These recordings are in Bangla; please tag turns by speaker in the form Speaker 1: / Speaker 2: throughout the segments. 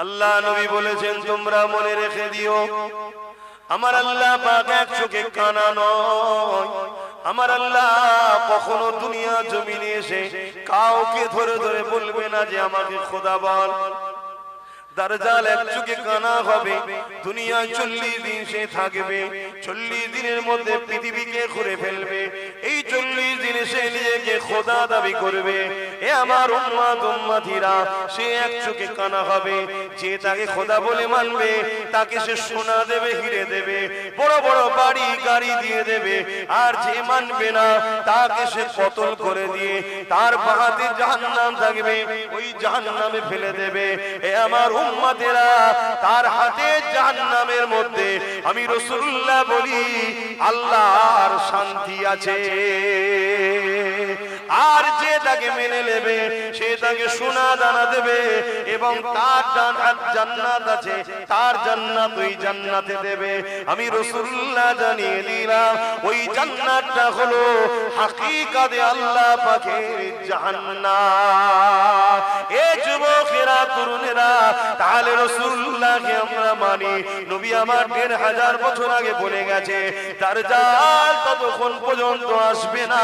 Speaker 1: আল্লাহ নবী বলেছেন তোমরা মনে রেখে দিও আমার আল্লাহ পাক এক চোখে কানা নয়। আমার আল্লাহ কখনো দুনিয়া জমিনে এসে কাউকে ধরে ধরে বলবে না যে আমাকে খোদা বল। দাজ্জাল এক চোখে কানা হবে, দুনিয়ায় 40 দিন সে থাকবে, 40 দিনের মধ্যে পৃথিবীকে ঘুরে ফেলবে। এই 40 দিনে সে নিজেকে খোদা দাবি করবে। এ আমার উম্মত উম্মতিরা, সে এক চোখে কানা হবে। যে তাকে খোদা বলে মানবে তাকে সে সোনা দেবে, হিরে দেবে, বড় বড় বাড়ি গাড়ি দিয়ে দেবে। আর যে মানবে না তাকে সে কতল করে দিয়ে তার বাহাতে জাহান্নাম থাকবে, ওই জাহান্নামে ফেলে দেবে। এ আমার উম্মতেরা, তার হাতে জাহান্নামের মধ্যে আমি রাসূলুল্লাহ বলি আল্লাহর শান্তি আছে। আর যে তাকে মেনে নেবে সে তাকে সোনা দানা দেবে এবং তার জান্নাত আছে, তার জান্নাত ওই জান্নাতে দেবে। আমি রাসূলুল্লাহ জানিয়ে দিলাম ওই জান্নাতটা হলো হাকিকাতে আল্লাহ পাকের জান্নাত। এ যুবকেরা, তরুণেরা, তাহলে রাসূলুল্লাহকে আমরা মানি। নবী আমার 1500 বছর আগে বলে গেছে দাজ্জাল ততক্ষণ পর্যন্ত আসবে না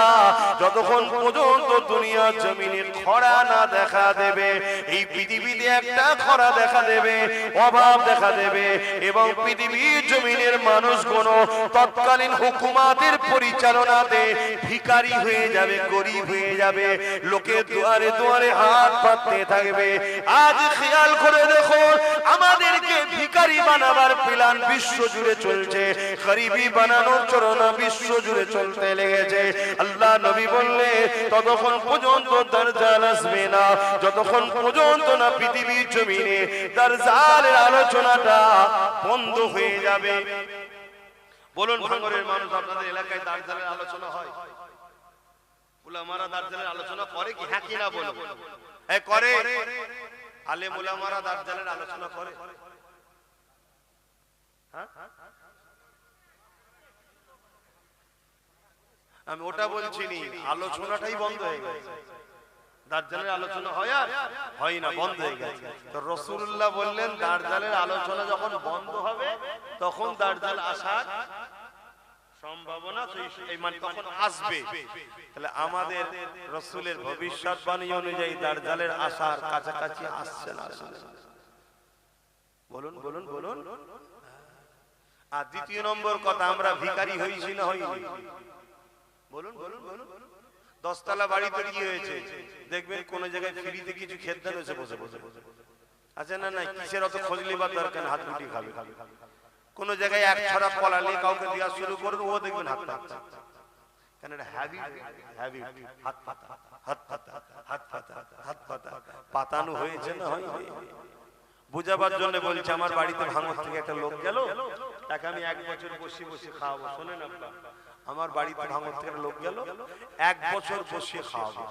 Speaker 1: যতক্ষণ পর্যন্ত দুনিয়া জমিনে খরা না দেখা দেবে। এই পৃথিবীতে একটা খরা দেখা দেবে, অভাব দেখা দেবে এবং পৃথিবীর জমিনের মানুষগুলো তৎকালীন হুকুমাতের পরিচালনাতে ভিখারি হয়ে যাবে, গরিব হয়ে যাবে, লোকের দুয়ারে দুয়ারে হাত পাততে থাকবে। আজ খেয়াল করে দেখো, আমাদেরকে ভিখারি বানাবার প্ল্যান বিশ্ব জুড়ে চলছে, গরিবি বানানোর চরণা বিশ্ব জুড়ে চলতে লেগেছে। আল্লাহ নবী বললে ততক্ষণ পর্যন্ত দাজ্জাল আসবে না যতক্ষণ পর্যন্ত না পৃথিবীর জমিনে দাজ্জালের আলোচনাটা বন্ধ হয়ে যাবে। বলুন ভাঙরের মানুষ, আপনাদের এলাকায় দাজ্জালের আলোচনা হয়? উলামারা দাজ্জালের আলোচনা করে কি? হ্যাঁ কি না বলো? এ করে। আলেম উলামারা দাজ্জালের আলোচনা করে? হ্যাঁ, আমি ওটা বলছি নি, আলোচনাটাই বন্ধ হয়ে গেছে। দাজ্জালের আলোচনা হয় আর হয় না, বন্ধ হয়ে গেছে। তো রাসূলুল্লাহ বললেন দাজ্জালের আলোচনা যখন বন্ধ হবে তখন দাজ্জাল আসার সম্ভাবনা মানে তখন আসবে। তাহলে আমাদের রাসূলের ভবিষ্যৎবাণী অনুযায়ী দাজ্জালের আসার কাছাকাছি আসছে না? বলুন বলুন বলুন। আর দ্বিতীয় নম্বর কথা, আমরা ভিখারি হইছি না হইনি? বলুন বলুন বলুন। 10 তলা বাড়িতে কি হয়েছে দেখবেন কোন জায়গায় ফ্রিতে কিছু খেতে হয়েছে, বসে বসে আছে না? নাই, কিসের অত খোঁজ লিবার দরকার, হাত মুঠি খাবে। কোন জায়গায় এক ছড়া কলা নিয়ে কাউকে দেওয়া শুরু করবে, ও দেখবেন হাত পাতা। কেন? এটা হ্যাবিট, হ্যাবিট। হাত পাতা, হাত পাতা, হাত পাতা, হাত পাতা, পাতানো হয়েছে না হয়নি? বুঝাবার জন্য বলছি, আমার বাড়িতে ভাঙর থেকে একটা লোক গেল, তাকে আমি 1 বছর বসে বসে খাওয়াবো। শোনেন আপনার, আমার বাড়িতে ভাঙর থেকে লোক গেল, 1 বছর বসে খাওয়াবো,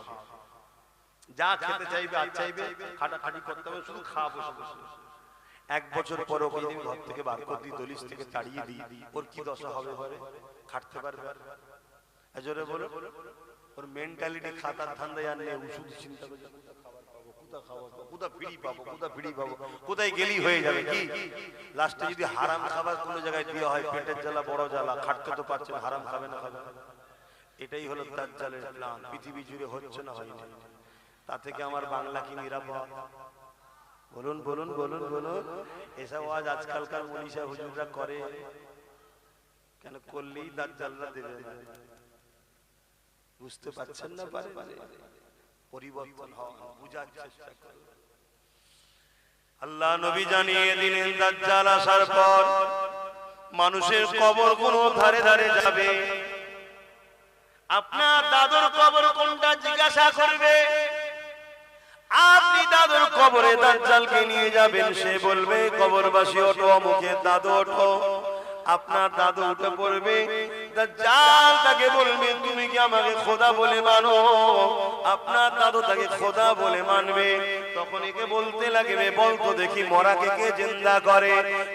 Speaker 1: যা খেতে চাইবে আর চাইবে, খাটাখাটি করতে হবে, শুধু খাওয়াবো বসে বসে। 1 বছর পর ওকে যদি ঘর থেকে বার করে দিই, দলিশ থেকে তাড়িয়ে দিই, ওর কি দশা হবে? খাটতে পারবে? জোরে বলো। ওর মেন্টালিটি খাতার ধান্দায় আর নেই, ওষুধ চিন্তা করছে, কোথায় গেলি হয়ে যাবে কি। লাস্টে যদি হারাম খাবার কোন জায়গায় দেওয়া হয়, পেটের জ্বালা, বড় জ্বালা, খাটতে তো পারছে না, হারাম খাবে না খাবে। এটাই হলো দাজ্জালের প্ল্যান। পৃথিবী জুড়ে হচ্ছে না হয়নি? তা থেকে আমার বাংলা কি নিরাপদ? বলুন বলুন বলুন বলুন। এসব আজ আজকালকার মনীষা হুজুররা করে কেন? করলেই দাজ্জালরা দেবে না। বুঝতে পারছেন না? পারে পরিবর্তন হওয়া, বুঝার চেষ্টা করুন। আল্লাহ নবী জানিয়ে দিলেন দাজ্জাল আসার পর মানুষের কবর কোন ধারে ধারে যাবে। আপনার দাদুর কবর কোনটা জিজ্ঞাসা করবে, আপনি দাদুর কবরে দাজ্জালকে নিয়ে যাবেন, সে বলবে কবরবাসী ওঠো, মুখে দাদু ওঠো। আপনার দাদু উঠে পড়বে, দাজ্জাল তাকে বলবে তুমি কি আমাকে খোদা বলে মানো? আপনার দাদু তাকে খোদা বলে মানবে। তখন একে বলতে লাগবে বলতো দেখি মরাকে কে জিন্দা করে?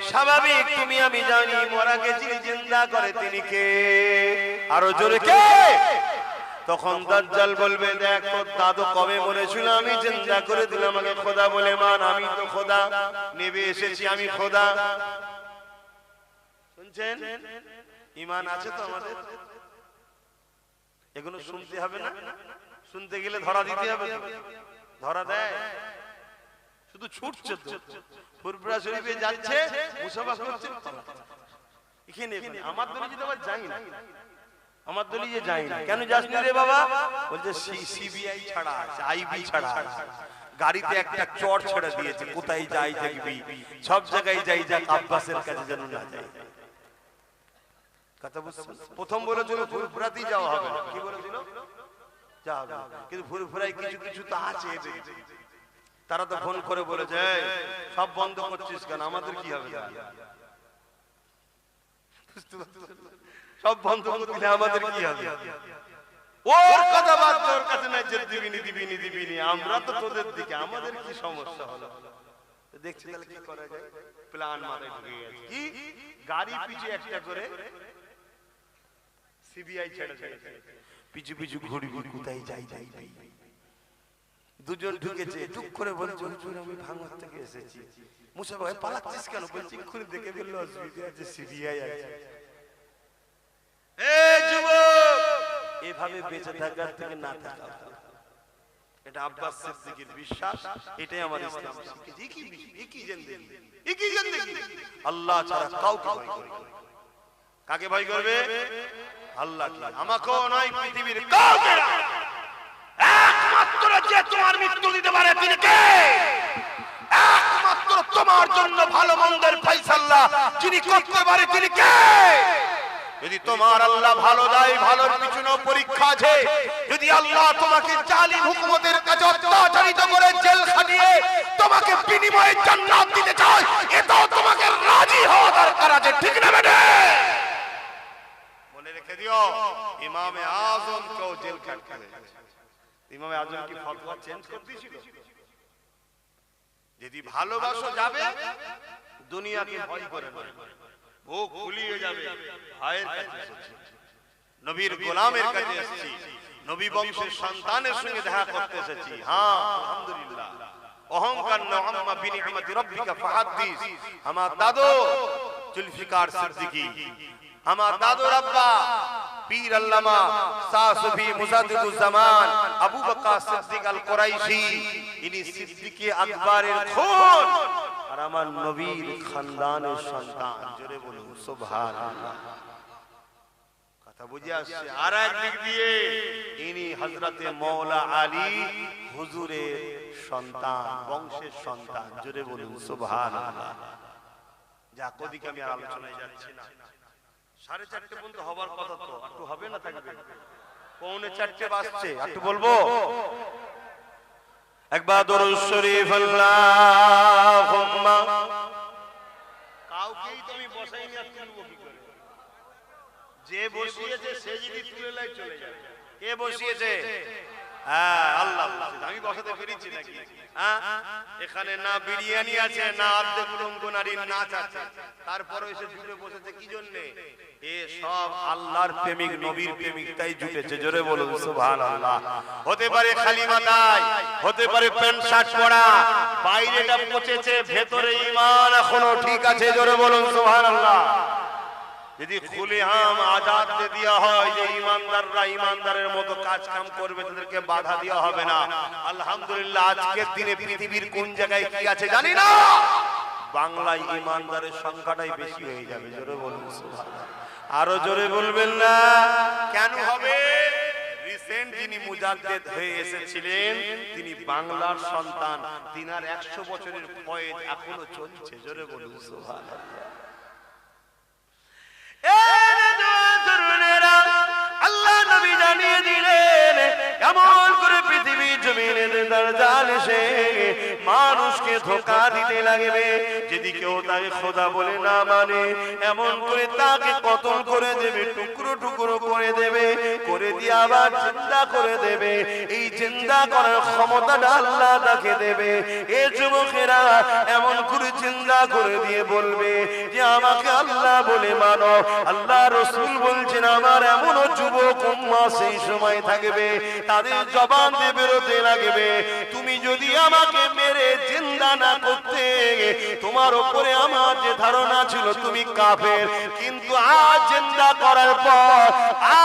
Speaker 1: স্বাভাবিক, তুমি আমি জানি মরাকে যিনি জিন্দা করে তিনি কে? আরো জোরে কে? তখন দাজ্জাল বলবে দেখ তোর দাদু কবে মরেছিল, আমি জিন্দা করে দিলাম, আমাকে খোদা বলে মান, আমি তো খোদা। নেবে এসেছি আমি খোদা। শুনছেন? ঈমান আছে তো আমাদের? এগুলো শুনতে হবে না? শুনতে গেলে ধরা দিতে হবে। ধরা দেয়? শুধু ছুটছে তো। ফুরফুরা শরীফে যাচ্ছে, মুসাফা করছে, এখানে আমার দলি তো আবার যাই না। আমার দলি যে যাই না। কেন যাসনি রে বাবা? বলছে সিবিআই ছাড়া আছে, আইবি ছাড়া আছে। গাড়িতে একটা চর ছেড়ে দিয়েছে, কোথায় যাই দেখবি, সব জায়গায় যাই, যাক আব্বাসের কাছে যেন না যাই। কথা বুঝছেন? প্রথম বলেছিল ফুরফুরাতেই যাওয়া হবে না। কি বলেছিল? যাওয়া হবে না। কিন্তু ফুরফুরায় কিছু কিছু তো আছে এদের। তারা তো ফোন করে বলেছে সব বন্ধ করছিস কেন, আমাদের কি হবে? সব বন্ধ করে দিলে আমাদের কি হবে? ওর কথা বাদ, ওর কাছে নাই যে দিবিনি, আমরা তো তোদের দিকে, আমাদের কি সমস্যা হলো? দেখছি তাহলে কি করা যায়। প্ল্যান মাথায় ঢুকে গেছে। কি গাড়ি পিছে একটা করে সিবিআই ছেড়ে দিয়েছে, পিছু পিছু ঘুরি কোথায় যাই। দুজন ঢুকেছে, টুক করে বলছে আমি ভাঙর থেকে এসেছি। মুসা ভাই পালাচ্ছিস কেন? বলছি খুলে দেখে ফেললো, অসুবিধা আছে, সিবিআই আছে। এভাবে বেঁচে থাকার থেকে না থাকা, এটা আব্বাস সিদ্দিকীর বিশ্বাস, এটাই আমার ইসলাম শিখিয়েছে। একই জিন্দেগি, আল্লাহ ছাড়া কাউকে ভয় করবে। কাকে ভয় করবে? আল্লাহকে। আমাকেও নয়, পৃথিবীর কাউকে না। একমাত্র যে তোমার মৃত্যু দিতে পারে তিনি কে? একমাত্র তোমার জন্য ভালো মন্দের ফয়সালা যিনি করতে পারে তিনি কে? যদি তোমার আল্লাহ ভালো দেয়, ভালোর পিছনে পরীক্ষা আছে। যদি আল্লাহ তোমাকে জালিম হুকুমতের কাছে অত্যাচারিত করে জেল খাটিয়ে তোমাকে বিনিময়ে জান্নাত দিতে চায়, এটাও তোমাকে রাজি হওয়া দরকার আছে, ঠিক না বেটা? মনে রেখে দিও, ইমামে আজম কেও জেল কাটতে হয়েছে। ইমামে আজম কি ফতোয়া চেঞ্জ করে দিয়েছিল? যদি ভালোবাসো যাবে, দুনিয়াকে ভয় করে না, ও খুলিয়ে যাবে। ভাইয়ের কাছে এসেছি, নবীর গোলামের কাছে এসেছি, নবী বংশের সন্তানের সঙ্গে দেখা করতে এসেছি। হ্যাঁ আলহামদুলিল্লাহ। অহংকার না, আম্মা বিনিআমাতি রাব্বিকা ফাহাদ্দিস। আমার দাদু জুলফিকার সিদ্দিকী, আমার দাদুর আব্বা পীর আল্লামা শাহ সুফি মুজাদ্দিদুজ জামান আবু বকর সিদ্দিক আল কুরাইশি, ইনি সিদ্দিকে আকবরের খুন আর আমার নবীর খানদানের সন্তান। জোরে বলুন সুবহানাল্লাহ। কথা বুঝে আসছে? আর একদিক দিয়ে ইনি হযরতে মাওলা আলী হুজুরের সন্তান, বংশের সন্তান। জোরে বলুন সুবহানাল্লাহ। যা কদিকে আমি আর আলোচনায় যাচ্ছি না। 4:30 পর্যন্ত হবার কথা, তো একটু হবে না থাকবে? 3:45 বাজছে, একটু বলবো। একবার দরুদ শরীফ আল্লাহুম্মা। কাউকেই তো আমি বসাইনি, আর তুলবো কি করে? যে বসিয়েছে সে যদি তুলে লাই চলে যাবে। কে বসিয়েছে? হ্যাঁ আল্লাহ। আমি বসাতে পেরেছি নাকি? এখানে না বিরিয়ানি আছে, না আর্ধেক উলঙ্গ নারীর নাচ আছে, তারপরে এসে জুটে বসেছে কি জন্য? এ সব আল্লাহর প্রেমিক, নবীর প্রেমিক, তাই জুটেছে। জোরে বলুন সুবহানাল্লাহ। হতে পারে খালি মাথায়, হতে পারে প্যান্ট শার্ট পরা, বাইরেটা পচেছে, ভেতরে ঈমান এখনো ঠিক আছে। জোরে বলুন সুবহানাল্লাহ। যদি খুলে আম আজাদ দেওয়া হয় যে ইমানদাররা ইমানদারের মতো কাজ কাম করবে, তাদেরকে বাধা দেওয়া হবে না। আলহামদুলিল্লাহ, আজকের দিনে পৃথিবীর কোন জায়গায় কি আছে জানি না, বাংলায় ইমানদারের সংখ্যাটাই বেশি হয়ে যাবে। জোরে বলুন সুবহানাল্লাহ। আরো জোরে বলবেন না? কেন হবে? রিসেন্ট যিনি মুজাদ্দিদ হয়ে এসেছিলেন তিনি বাংলার সন্তান, তিনার 100 বছরের ফয়েজ এখনো চলছে। জোরে বলুন সুবহানাল্লাহ। আল্লাহ নবী জানিয়ে দিলেন এমন করে পৃথিবীর জমিনে দাজ্জাল এসে মানুষকে ধোঁকা দিতে লাগবে। যদি কেউ তাকে খোদা বলে না মানে, এমন করে তাকে কতল করে দেবে, টুকরো টুকরো করে দেবে, করে দিয়ে আবার জিন্দা করে দেবে। এই জিন্দা করার ক্ষমতাটা আল্লাহ তাকে দেবে। এ যুবকেরা এমন করে জিন্দা করে দিয়ে বলবে যে আমাকে আল্লাহ বলে মানো। আল্লাহ রাসূল বলছেন আমার এমনও যুবক উম্মাহ সেই সময় থাকবে, তাদের জবান দিয়ে বেরোতে লাগবে তুমি যদি আমাকে মেরে জিন্দা না করতে, তোমার উপরে আমার যে ধারণা ছিল তুমি কাফের, কিন্তু আজ জিন্দা করার পর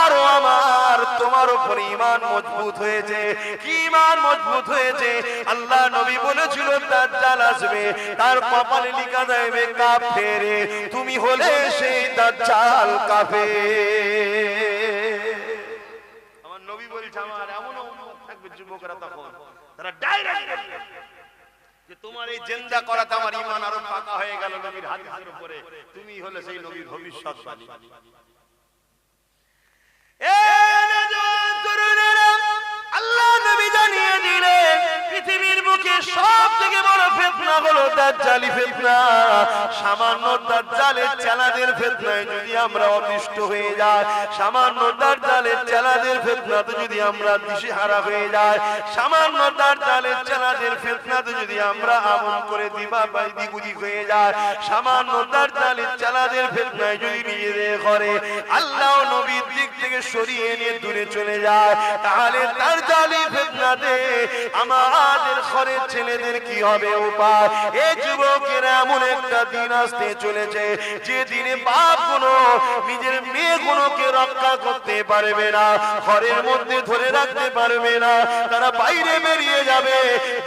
Speaker 1: আরো আমার তোমার উপরে ঈমান মজবুত হয়েছে। কি ঈমান মজবুত হয়েছে? আল্লাহ নবী বলেছিল দাজ্জাল আসবে, তার কপালে লিখা যাবে কাফের, তুমি হলে সেই দাজ্জাল কাফের। আমার নবী বলছে আমার এমন উম্মত থাকবে যুবকরা তখন তারা ডাইরেক্ট যে তোমার এই জিন্দা করাতে আমার ঈমান আরো পাকা হয়ে গেল নবীর হাদিসের উপরে, তুমি হলে সেই নবীর ভবিষ্যৎবাণী। আল্লাহ নবী জানিয়ে দিলেন পৃথিবীর বুকে সব থেকে বড় ফিতনা হলো দাজ্জালি ফিতনা। সামান্য দাজ্জালের চেলাদের ফিতনায় যদি আমরা অতিষ্ঠ হয়ে যাই, সামান্য দাজ্জালের চেলাদের ফিতনাতে যদি আমরা দিশেহারা হয়ে যাই, সামান্য দাজ্জালের চেলাদের ফিতনাতে যদি আমরা আমল করে দিবা বাইদিগুদি হয়ে যায়, সামান্য দাজ্জালের চেলাদের ফিতনায় যদি নিজেদের ঘরে আল্লাহ নবীর দিক থেকে সরিয়ে নিয়ে দূরে চলে যায়, তাহলে দাজ্জালি ফিতনাতে আমাদের ঘরের ছেলেদের কি হবে উপায়? এই যুবকেরা এমন একটা দিন আসতে চলেছে যে দিনে বাপ গুলো নিজের মেয়ে গুলোকে রক্ষা করতে পারবে না, ঘরের মধ্যে ধরে রাখতে পারবে না, তারা বাইরে বেরিয়ে যাবে,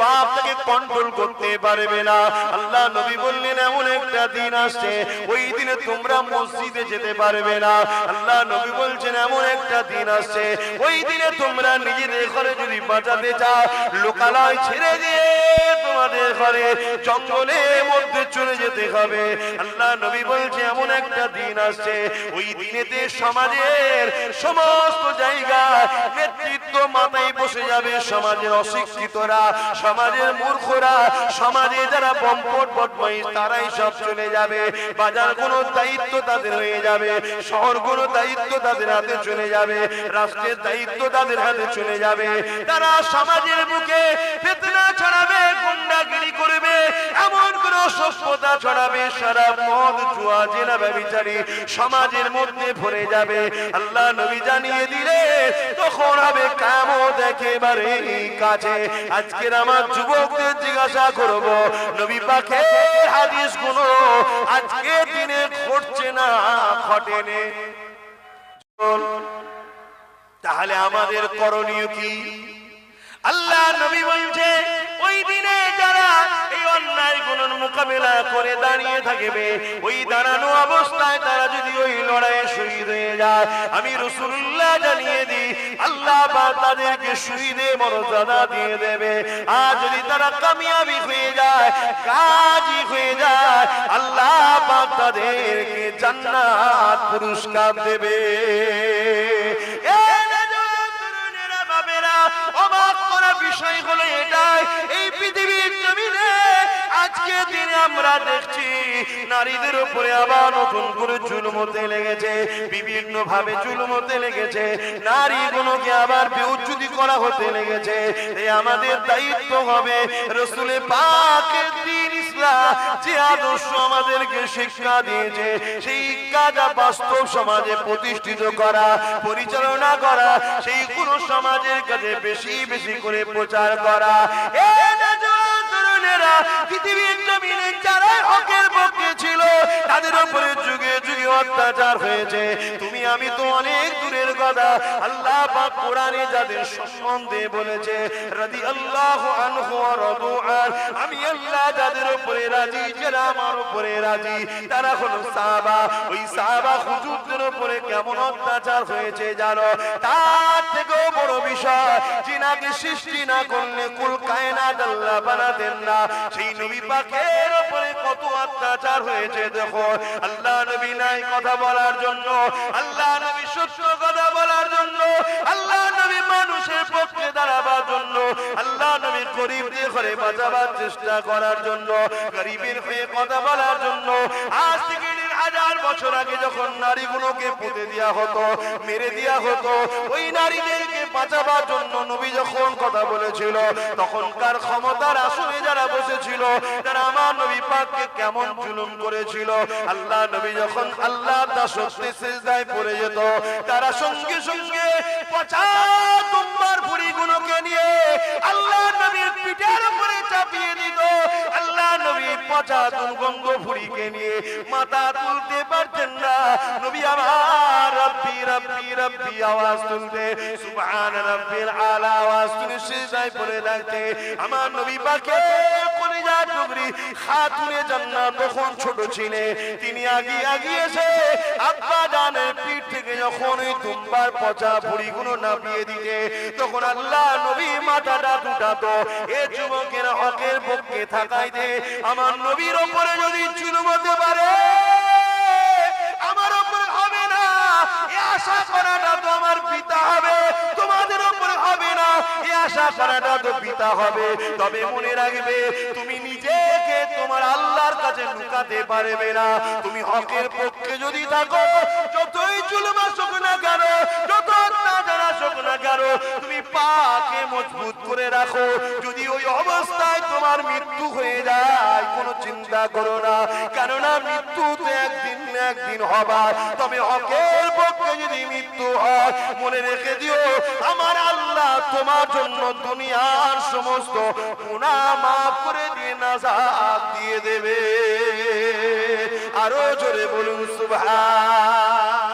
Speaker 1: বাপ তাকে কন্ট্রোল করতে পারবে না। আল্লাহ নবী বললেন এমন একটা দিন আসছে ওই দিনে তোমরা মসজিদে যেতে পারবে না। আল্লাহ নবী বলছেন এমন একটা দিন আসছে ওই দিনে তোমরা নিজেদের ঘরে যদি বাঁচাতে চাও, লোকালয় ছেড়ে দিয়ে তোমাদের ঘরে জঙ্গলের মধ্যে চলে যেতে হবে। আল্লাহ নবী বলছে এমন একটা দিন আসছে ওই দিনেতে সমাজের সমস্ত জায়গায় নেতৃত্ব মাথায় বসে যাবে সমাজের অশিক্ষিতরা, সমাজের মূর্খরা, সমাজে যারা বম্পট বদমাইশ তারাই সব চলে যাবে। বাজার কোনো দায়িত্ব তাদের হয়ে যাবে, শহর কোনো দায়িত্ব তাদের হাতে চলে যাবে, রাষ্ট্রের দায়িত্ব তাদের হাতে চলে যাবে। তারা সমাজের বুকে ফিতনা ছড়াবে, গুন্ডাগিরি করবে, এমন কোন অসভ্যতা ছড়াবে, সারা মদ জুয়া জেনা ব্যভিচারী সমাজের মধ্যে ভরে যাবে। আল্লাহ নবী জানিয়ে দিলে তখন হবে কিয়ামত একেবারে কাছে। আজকের আমার যুবকদের জিজ্ঞাসা করব নবী পাকের হাদিস গুলো আজকে দিনে ঘটছে না ঘটেনি, তাহলে আমাদের করণীয় কি? আল্লাহ নবী বলছে ওই দিনে যারা এই অন্যায় গুলোর মোকাবেলা করে দাঁড়িয়ে থাকবে, ওই দাঁড়ানো অবস্থায় তারা যদি ওই লড়াইয়ে শহীদ হয়ে যায়, আমি রাসূলুল্লাহ জানিয়ে দিই আল্লাহ পাক তাদেরকে শহীদের মর্যাদা দিয়ে দেবে। আর যদি তারা কামিয়াবি হয়ে যায়, গাজী হয়ে যায়, আল্লাহ পাক তাদেরকে জান্নাত পুরস্কার দেবে। অবাক করা বিষয় হলো এটাই, এই পৃথিবীর জমিনে আজকে দিনে আমরা দেখছি নারীদের উপরে আবার নতুন করে জুলুম হতে লেগেছে, বিভিন্ন ভাবে জুলুম হতে লেগেছে, নারীগুলোকে আবার বেউজ্জতি করা হতে লেগেছে। এই আমাদের দায়িত্ব হবে রাসূল পাকের দ্বীন ইসলাম যে আদর্শ আমাদেরকে শিক্ষা দিয়েছে সেই কাজা বাস্তব সমাজে প্রতিষ্ঠিত করা, পরিচালনা করা, সেই পুরো সমাজের কাছে বেশি বেশি করে প্রচার করা। পৃথিবীর জমিনে যারা হকের পক্ষে ছিল তাদের উপরে যুগে যুগে অত্যাচার হয়েছে। তুমি আমি তো অনেক দূরের কথা, আল্লাহ পাক কোরআনে যাদের সম্বন্ধে বলেছে রাদিয়াল্লাহু আনহু ওয়া রাদু আন, আমি আল্লাহ যাদের উপরে রাজি, যারা আমার উপরে রাজি, তারা হলো সাহাবা। ওই সাহাবা হুজুরদের উপরে কেমন অত্যাচার হয়েছে জানো? তার থেকেও বড় বিষয়, যিনাকে সৃষ্টি না করলে কুল কায়নাত আল্লাহ বানাতেন না, সেই নবী পাকের উপরে কত অত্যাচার হয়েছে। দেখো আল্লাহ নবী নাই কথা বলার জন্য, আল্লাহ নবী সত্য কথা বলার জন্য, আল্লাহ নবী মানুষের পক্ষে দাঁড়াবার জন্য, আল্লাহ নবী গরিবদের ঘরে বাঁচাবার চেষ্টা করার জন্য, গরিবের হয়ে কথা বলার জন্য। আজ থেকে 1000 বছর আগে যখন নারীগুলোকে পুঁতে দেওয়া হতো, মেরে দেওয়া হতো, ওই নারীদেরকে বাঁচাবার জন্য নবী যখন কথা বলেছিল, তখনকার ক্ষমতার আসনে যারা বসেছিল তারা আমার নবী পাককে কেমন জুলুম করেছিল। আল্লাহ নবী যখন আল্লাহ দাসত্বে সিজদায় পড়ে যেত, তারা সঙ্গে সঙ্গে 50 দুম্বার ভুঁড়িগুলোকে নিয়ে আল্লাহ নবীর পিঠের উপরে চাপিয়ে দিত। আল্লাহ নবী নবী পচা দুর্গন্ধ ভুঁড়িকে নিয়ে মাথা তুলতে পারছেন না। নবী আমার রব্বি রব্বি রব্বি আওয়াজ তুলতে, সুবহান রাব্বিল আলা আওয়াজ তুলে সিজদায় পড়ে থাকতে আমার নবী পাকের কলিজা টুকরি খাতুনে জান্নাত তখন ছোট ছিলেন। তিনি আগিয়ে আগিয়ে এসে আব্বা জানের পিঠ থেকে যখন ওই দুম্বার পচা ভুঁড়িগুলো নামিয়ে দিতে, তখন আল্লাহ নবী মাথাটা উঠাতো। এ যুবকের হকের পক্ষে থাকাইতে আমার নবীর ওপরে যদি জুলুম হতে পারে আমার ওপরে হবে না, এ আশা করাটা তো আমার পিতা হবে, তোমাদের ওপরে হবে না এ আশা করাটা তো পিতা হবে। তবে মনে রাখবে তুমি নিজেকে তোমার আল্লাহর কাছে লুকাতে পারবে না। তুমি হকের পক্ষে যদি থাকো, যতই জুলুম আসুক না কেন, যত অত্যাচার আসুক না কেন, তুমি পাকে মজবুত করে রাখো। যদি ওই অবস্থায় তোমার মৃত্যু হয়ে যায় কোনো চিন্তা করো না, কেননা মৃত্যু তো একদিন না একদিন হবার। তবে হকের পক্ষে যদি মৃত্যু হয় মনে রেখে দিও আমার আল্লাহ তোমার জন্য দুনিয়ার সমস্ত গুনাহ মাফ করে দিয়ে নাজাত দিয়ে দেবে। আরো জোরে বলুন সুবহান।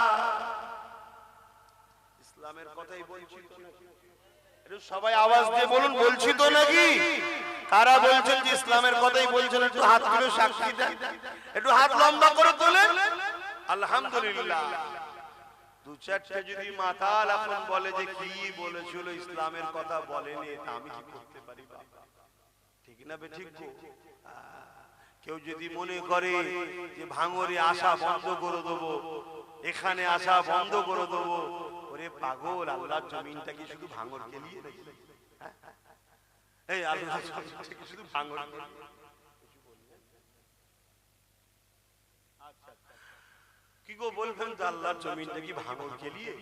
Speaker 1: ইসলামের কথাই বলছি তো নাকি? একটু সবাই আওয়াজ দিয়ে বলুন, বলছি তো নাকি? কারা বলছেন যে ইসলামের কথাই বলছেন একটু হাত তুলে সাক্ষী দেন, একটু হাত লম্বা করে তোলেন। আলহামদুলিল্লাহ। দু চারটে যদি মাতাল এখন বলে যে কি বলেছিল ইসলামের কথা বলেনি, এটা আমি কি করতে পারি বাবা? ঠিক না বে ঠিক? কেউ যদি মনে করে যে ভাঙরে আসা বন্ধ করে দেবো, এখানে আসা বন্ধ করে দেবো, ওরে পাগল, আল্লাহর জমিনটা কি শুধু ভাঙর খেলিয়ে নাকি? এই আল্লাহর জমিনটা কি শুধু ভাঙর? কি গো বলবেন যে আল্লাহর জমিনটা কি ভাঙর খেলিয়ে?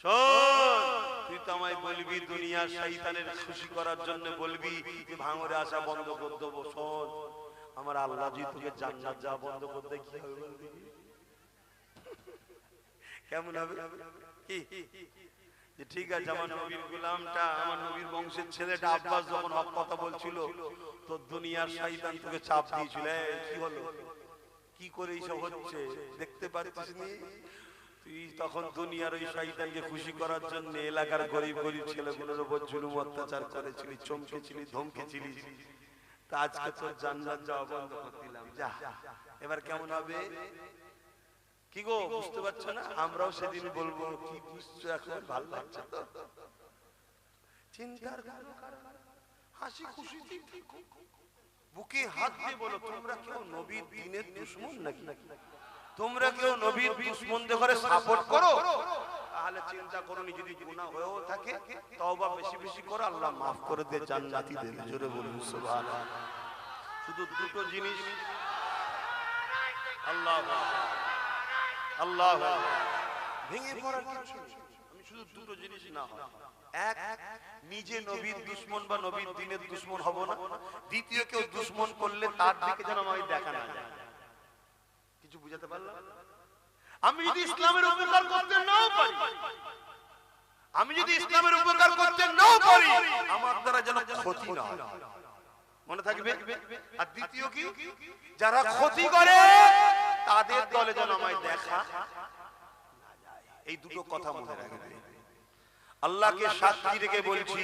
Speaker 1: শোন, তুই তো আমায় বলবি দুনিয়ার শয়তানের খুশি করার জন্য বলবি যে ভাঙরে আসা বন্ধ করে দেবো। শোন, আমার আল্লাহ যদি তোকে জান্নাত যাওয়া বন্ধ করতে কি হবে বলবি? কেমন হবে? যে ঠিক আছে আমার নবীর গোলামটা, আমার নবীর বংশের ছেলেটা আব্বাস যখন হক কথা বলছিল তো দুনিয়ার শয়তান তোকে চাপ দিয়েছিল, কি হলো, কি করে এইসব হচ্ছে দেখতে পাচ্ছিস নি? তুই তখন দুনিয়ার ওই শয়তানকে খুশি করার জন্য এলাকার গরিব গরিব ছেলেগুলোর উপর জুলুম অত্যাচার করেছিলি, চমকেছিলি, ধমকেছিলি। তা আজকে তোর জান্নাত যাওয়া বন্ধ করে দিলাম, যা। এবার কেমন হবে? কি গো বুঝতে পারছো না? আমরাও সেদিন বলবো কি বুঝছো এখন? ভালো লাগছে তো? চিন্তার হাসি খুশি বুকে হাত দিয়ে বলো, তোমরা কেউ নবীর দ্বীনের দুশমন নাকি? তোমরা কেউ নবীর দুশমনদের ঘরে সাপোর্ট করো? তাহলে চিন্তা করোনি, যদি গুনাহ হয়েও থাকে তওবা বেশি বেশি করো, আল্লাহ মাফ করে দিয়ে জান্নাতি দেবে। জোরে বলুন সুবহানাল্লাহ। শুধু দুটো জিনিস, আল্লাহ আল্লাহ ভেঙে পড়ার কিছু নেই। আমি শুধু দুটো জিনিস না হয়, এক নিজে নবীর দুশমন বা নবীর দ্বীনের দুশমন হব না। দ্বিতীয় কেউ দুশমন করলে তার দিকে যেন আমি দেখা না যায়। কিছু বুঝাতে পারলাম? আমি যদি ইসলামের উপকার করতে নাও পারি, আমি যদি ইসলামের উপকার করতে নাও পারি, আমার দ্বারা যেন ক্ষতি না হয়, মনে থাকবে। আর দ্বিতীয় কি, যারা ক্ষতি করে তাদের দলে যেন আমায় দেখা না যায়। এই দুটো কথা মনে রাখবে। আল্লাহকে সাক্ষী রেখে বলছি,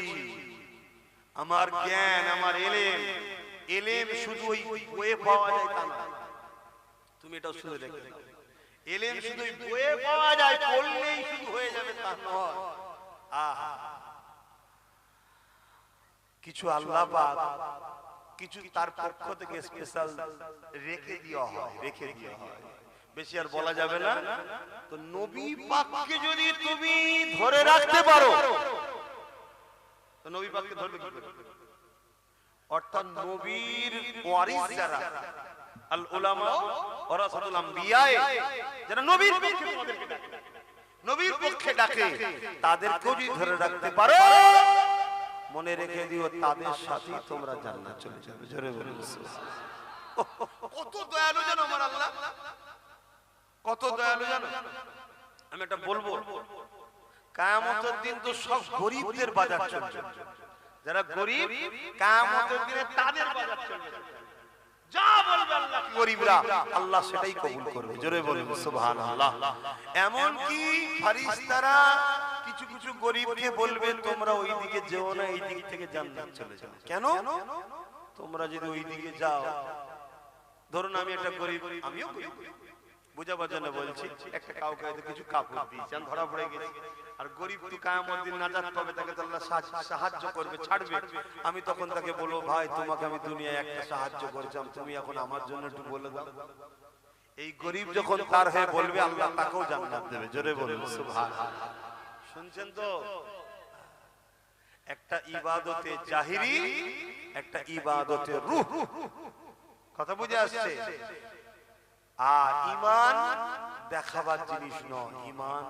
Speaker 1: আমার জ্ঞান, আমার এলেম শুধু ওই বইয়ে পাওয়া যায় তা না। তুমি এটা শুনে দেখো, এলেম শুধু বইয়ে পাওয়া যায়, পড়লেই শুধু হয়ে যাবে তা নয়। কিছু আল্লাহ পাক কিছু তার পক্ষ থেকে স্পেশাল রেখে দেওয়া হয়, বেশি আর বলা যাবে না। তো নবী পাককে যদি তুমি ধরে রাখতে পারো, তো নবী পাককে ধরবে কি করে? অর্থাৎ নবীর ওয়ারিস যারা, আল উলামা ওয়ারাসাতুল আম্বিয়া, যারা নবীর পক্ষে তোমাদেরকে ডাকে, নবীর পক্ষে ডাকে, তাদেরকেও যদি ধরে রাখতে পারো, মনে রেখে দিও তাদের সাথেই তোমরা জান্নাত চলে যাবে। জোরে বলুন সুবহানাল্লাহ। কত দয়ালু জানো আমার আল্লাহ, কত দয়ালু জানো। আমি এটা বলবো, কিয়ামতের দিন তো সব গরিবদের বাজার চলবে, যারা গরিব কিয়ামতের দিনে তাদের বাজার চলবে, যা বলবে আল্লাহ গরিবরা আল্লাহ সেটাই কবুল করবে। জোরে বলুন সুবহানাল্লাহ। এমন কি ফেরেশতারা কিছু কিছু গরিবকে বলবে তোমরা ওই দিকে যেও না, এই দিক থেকে জান্নাত চলে যাও। কেন? তোমরা যদি ওই দিকে যাও, ধরুন আমি একটা গরিব, আমিও গরিব, বুঝাবার জন্য বলছি, একটা কাউকে কিছু কাপড় দিয়েছি, আমি ধরা পড়ে গেছি, আর গরিব তো কিয়ামত দিন নাজাত পাবে, তাকে তো আল্লাহ সাহায্য করবে, ছাড়বে। আমি তখন তাকে বলবো ভাই তোমাকে আমি দুনিয়ায় একটা সাহায্য করেছিলাম, তুমি এখন আমার জন্য একটু বলে দাও। এই গরিব যখন তার হয়ে বলবে আল্লাহ তাকেও জান্নাত দেবে। জোরে বলুন সুবহানাল্লাহ। শুনছেন তো? একটা ইবাদতে জাহিরি, একটা ইবাদতে রূহ, কথা বুঝে আসছে? আর ঈমান দেখাবার জিনিস নয়, ঈমান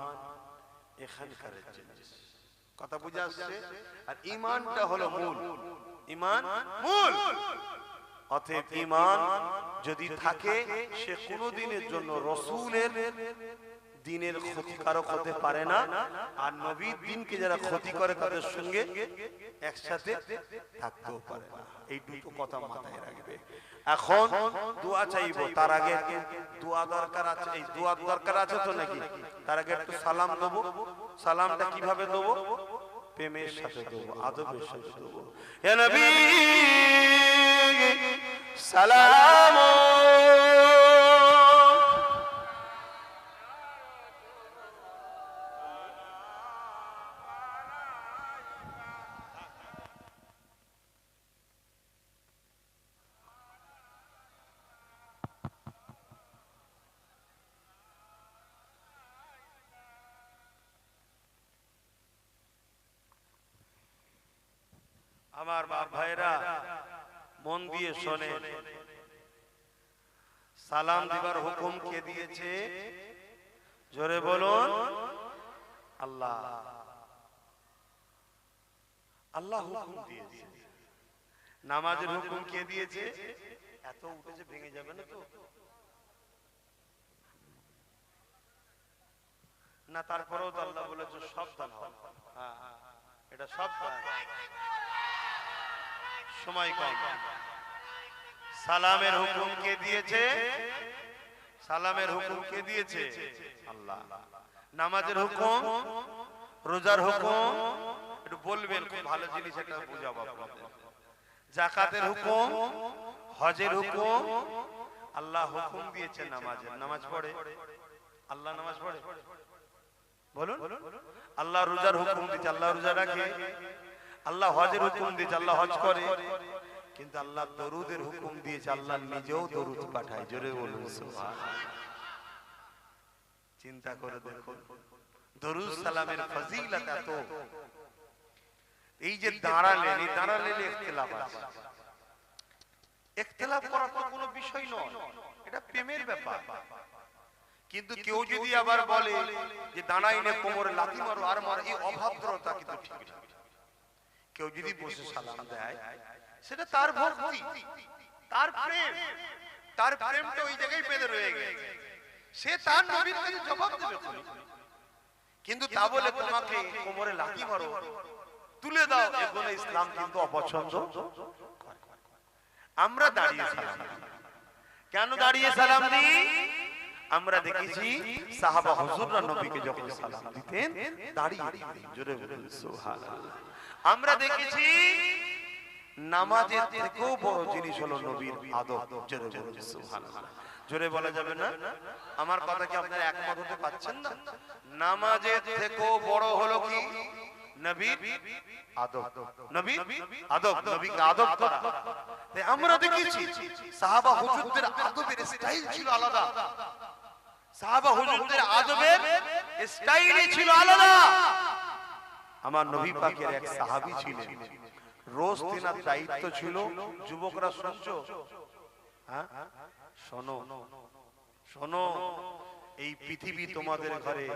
Speaker 1: এখানকার জিনিস, কথা বুঝে আসছে? আর ঈমানটা হলো মূল, ঈমান মূল। অতএব ঈমান যদি থাকে, সে কোনদিনের জন্য রাসূলের দিনের ক্ষতিকারক হতে পারে না, আর নবীর দিনকে যারা ক্ষতি করে তাদের সঙ্গে একসাথে থাকতেও পারে না। এই দুটো কথা মাথায় রাখবে। এখন দোয়া চাইবো, তার আগে দোয়া দরকার আছে। এই দোয়া দরকার আছে তো নাকি? তার আগে একটু সালাম দেবো। সালামটা কিভাবে দেবো? প্রেমের সাথে দেবো, আদবের সাথে দেবো। হে নবী সালাম আমার বাপ ভাইরা মন দিয়ে শোনে। সালাম দিবার হুকুম কে দিয়েছে? জোরে বলুন আল্লাহ। আল্লাহ হুকুম দিয়েছে। নামাজের হুকুম কে দিয়েছে? এত উঠেছে ভেঙে যাবে না তো? না, তারপরেও তো আল্লাহ বলেছে সাবধান হও। হ্যাঁ, এটা সাবধান, সময় কম। সালামের হুকুম কে দিয়েছে? সালামের হুকুম কে দিয়েছে? আল্লাহ। নামাজের হুকুম, রোজার হুকুম, একটু বলবেন, খুব ভালো জিনিস এটা বুঝাবো আপনাদের। যাকাতের হুকুম, হজের হুকুম, আল্লাহ হুকুম দিয়েছে নামাজের। নামাজ পড়ে আল্লাহ, নামাজ পড়ে বলুন। আল্লাহ রোজার হুকুম দিয়েছে, আল্লাহ রোজা রাখে। আল্লাহ হজের হুকুম দিয়েছে, আল্লাহ হজ করে। কিন্তু আল্লাহ দরুদের হুকুম দিয়েছে, আল্লাহ নিজেও দরুদ পাঠায়। জোরে বলুন সুবহানাল্লাহ। চিন্তা করে দেখুন, দরুদ সালামের ফজিলত এত। এই যে দাঁড়ালেন, এই দাঁড়ালেন ইখতিলাফ আছে। ইখতিলাফ করার তো কোনো বিষয় নয়, এটা প্রেমের ব্যাপার। কিন্তু কেউ যদি আবার বলে যে দাঁড়াইনে কোমরে লাথি মারো আর মারো, এই অভদ্রতা কিন্তু ঠিক না। কেউ যদি বসে সালাম দেয়, সেটা তার ভক্তি, তার প্রেম, তার প্রেমটা ওই জায়গায় বেঁধে রয়ে গেছে। সে তার নবীর কাছে জবাব দেবে। কিন্তু তা বলে তোমাকে কোমরে লাথি মারো, তুলে দাও, এগুলো ইসলাম কিন্তু অপছন্দ। আমরা দাঁড়িয়ে সালাম দিই। কেন দাঁড়িয়ে সালাম দিই? আমরা দেখেছি সাহাবা হুজুররা নবীকে যখন সালাম দিতেন দাঁড়িয়ে দিতেন। জোরে বলুন সুবহানাল্লাহ। আমরা দেখেছি নামাজের থেকেও বড় জিনিস হলো নবীর আদব। জোরে বলুন সুবহানাল্লাহ। জোরে বলা যাবে না? আমার কথা কি আপনারা একমত হতে পারছেন না? নামাজের থেকেও বড় হলো কি? নবীর আদব। নবীর আদব, নবীকে আদব করা। তাই আমরা দেখেছি সাহাবা হুজুরদের আদবের স্টাইল ছিল আলাদা। সাহাবা হুজুরদের আদবের স্টাইলই ছিল আলাদা। আমার নবী পাকের এক সাহাবী ছিলেন, রোজ তিনার দায়িত্ব ছিল, যুবকরা শুনছো? হ্যাঁ শোনো, শোনো, এই পৃথিবী তোমাদের ঘরে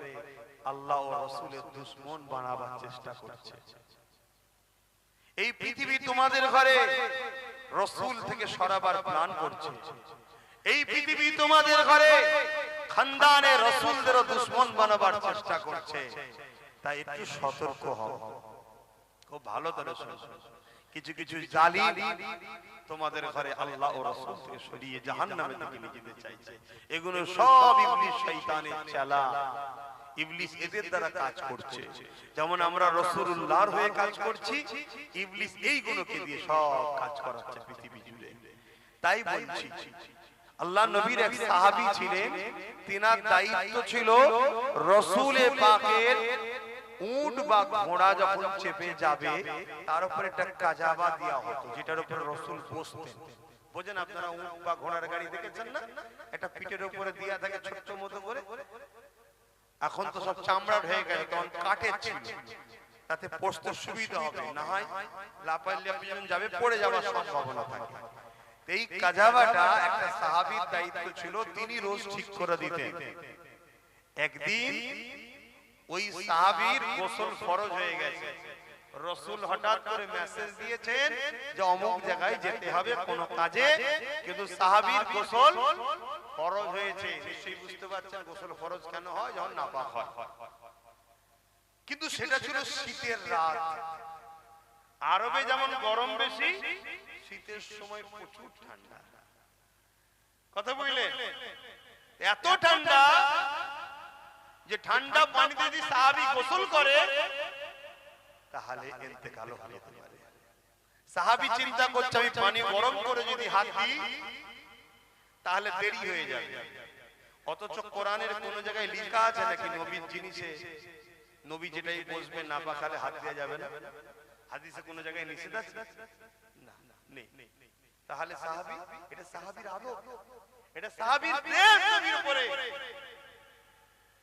Speaker 1: আল্লাহ ও রাসূলের দুশমন বানাবার চেষ্টা করছে। এই পৃথিবী তোমাদের ঘরে রাসূল থেকে সরাবার প্ল্যান করছে। এই পৃথিবী তোমাদের ঘরে খানদানে রাসূলদেরও দুশমন বানাবার চেষ্টা করছে। তাই একটু সতর্ক হও। খুব ভালো করে শুনো। কিছু কিছু জালিম তোমাদের ঘরে আল্লাহ ও রাসূল থেকে সরিয়ে জাহান্নামে দিকে নিয়ে যেতে চাইছে। এগুলো সব ইবলিস শয়তানের চালা। ইবলিস এদের দ্বারা কাজ করছে। যেমন আমরা রাসূলুল্লাহর হয়ে কাজ করছি, ইবলিস এইগুলোকে দিয়ে সব কাজ করাচ্ছে পৃথিবী জুড়ে। তাই বলছি, আল্লাহ নবীর এক সাহাবী ছিলেন, তিনার দায়িত্ব ছিল রাসূলে পাকের উট বা ঘোড়া যখন চেপে যাবে তার উপরে একটা কাজাবা দেওয়া হতো, যেটার উপরে রাসূল বসতেন। বোঝেন আপনারা উট বা ঘোড়ার গাড়ি দেখেছেন না? একটা পিঠের উপরে দেয়া থাকে ছোট্ট মতো করে। এখন তো সব চামড়ার হয়ে গেছে, তখন কাঠের ছিল, তাতে বসতে সুবিধা হবে, না হয় লাপাইলে যাবে পড়ে যাওয়ার সম্ভাবনা থাকে। এই কাজাবাটা একটা সাহাবীর দায়িত্ব ছিল, তিনি রোজ ঠিক করে দিতেন। একদিন ওই সাহাবীর গোসল ফরজ হয়ে গেছে, রাসূল হঠাৎ করে মেসেজ দিয়েছেন যে অমুক জায়গায় যেতে হবে কোন কাজে, কিন্তু সাহাবীর গোসল ফরজ হয়েছে। নিশ্চয়ই বুঝতে পারছেন গোসল ফরজ কেন হয়, যখন নাপাক হয়। কিন্তু সেটা ছিল শীতের রাত। আরবে যেমন গরম বেশি, শীতের সময় প্রচুর ঠান্ডা। কথা বুঝলেন? এত ঠান্ডা যে ঠান্ডা পানিতে যদি সাহাবী গোসল করে তাহলে ইন্তেকাল হতে পারে। সাহাবী চিন্তা করছে আমি পানি গরম করে যদি হাত দিই তাহলে দেরি হয়ে যাবে। অথচ কোরআনের কোন জায়গায় লেখা আছে নাকি নবীর জিনিসে নবী যেটাই বসবে না পাকালে হাত দেওয়া যাবে না? হাদিসে কোন জায়গায় নিষেধ আছে? না, নেই। তাহলে সাহাবী, এটা সাহাবীর আদব, এটা সাহাবীর প্রেম নবীর উপরে।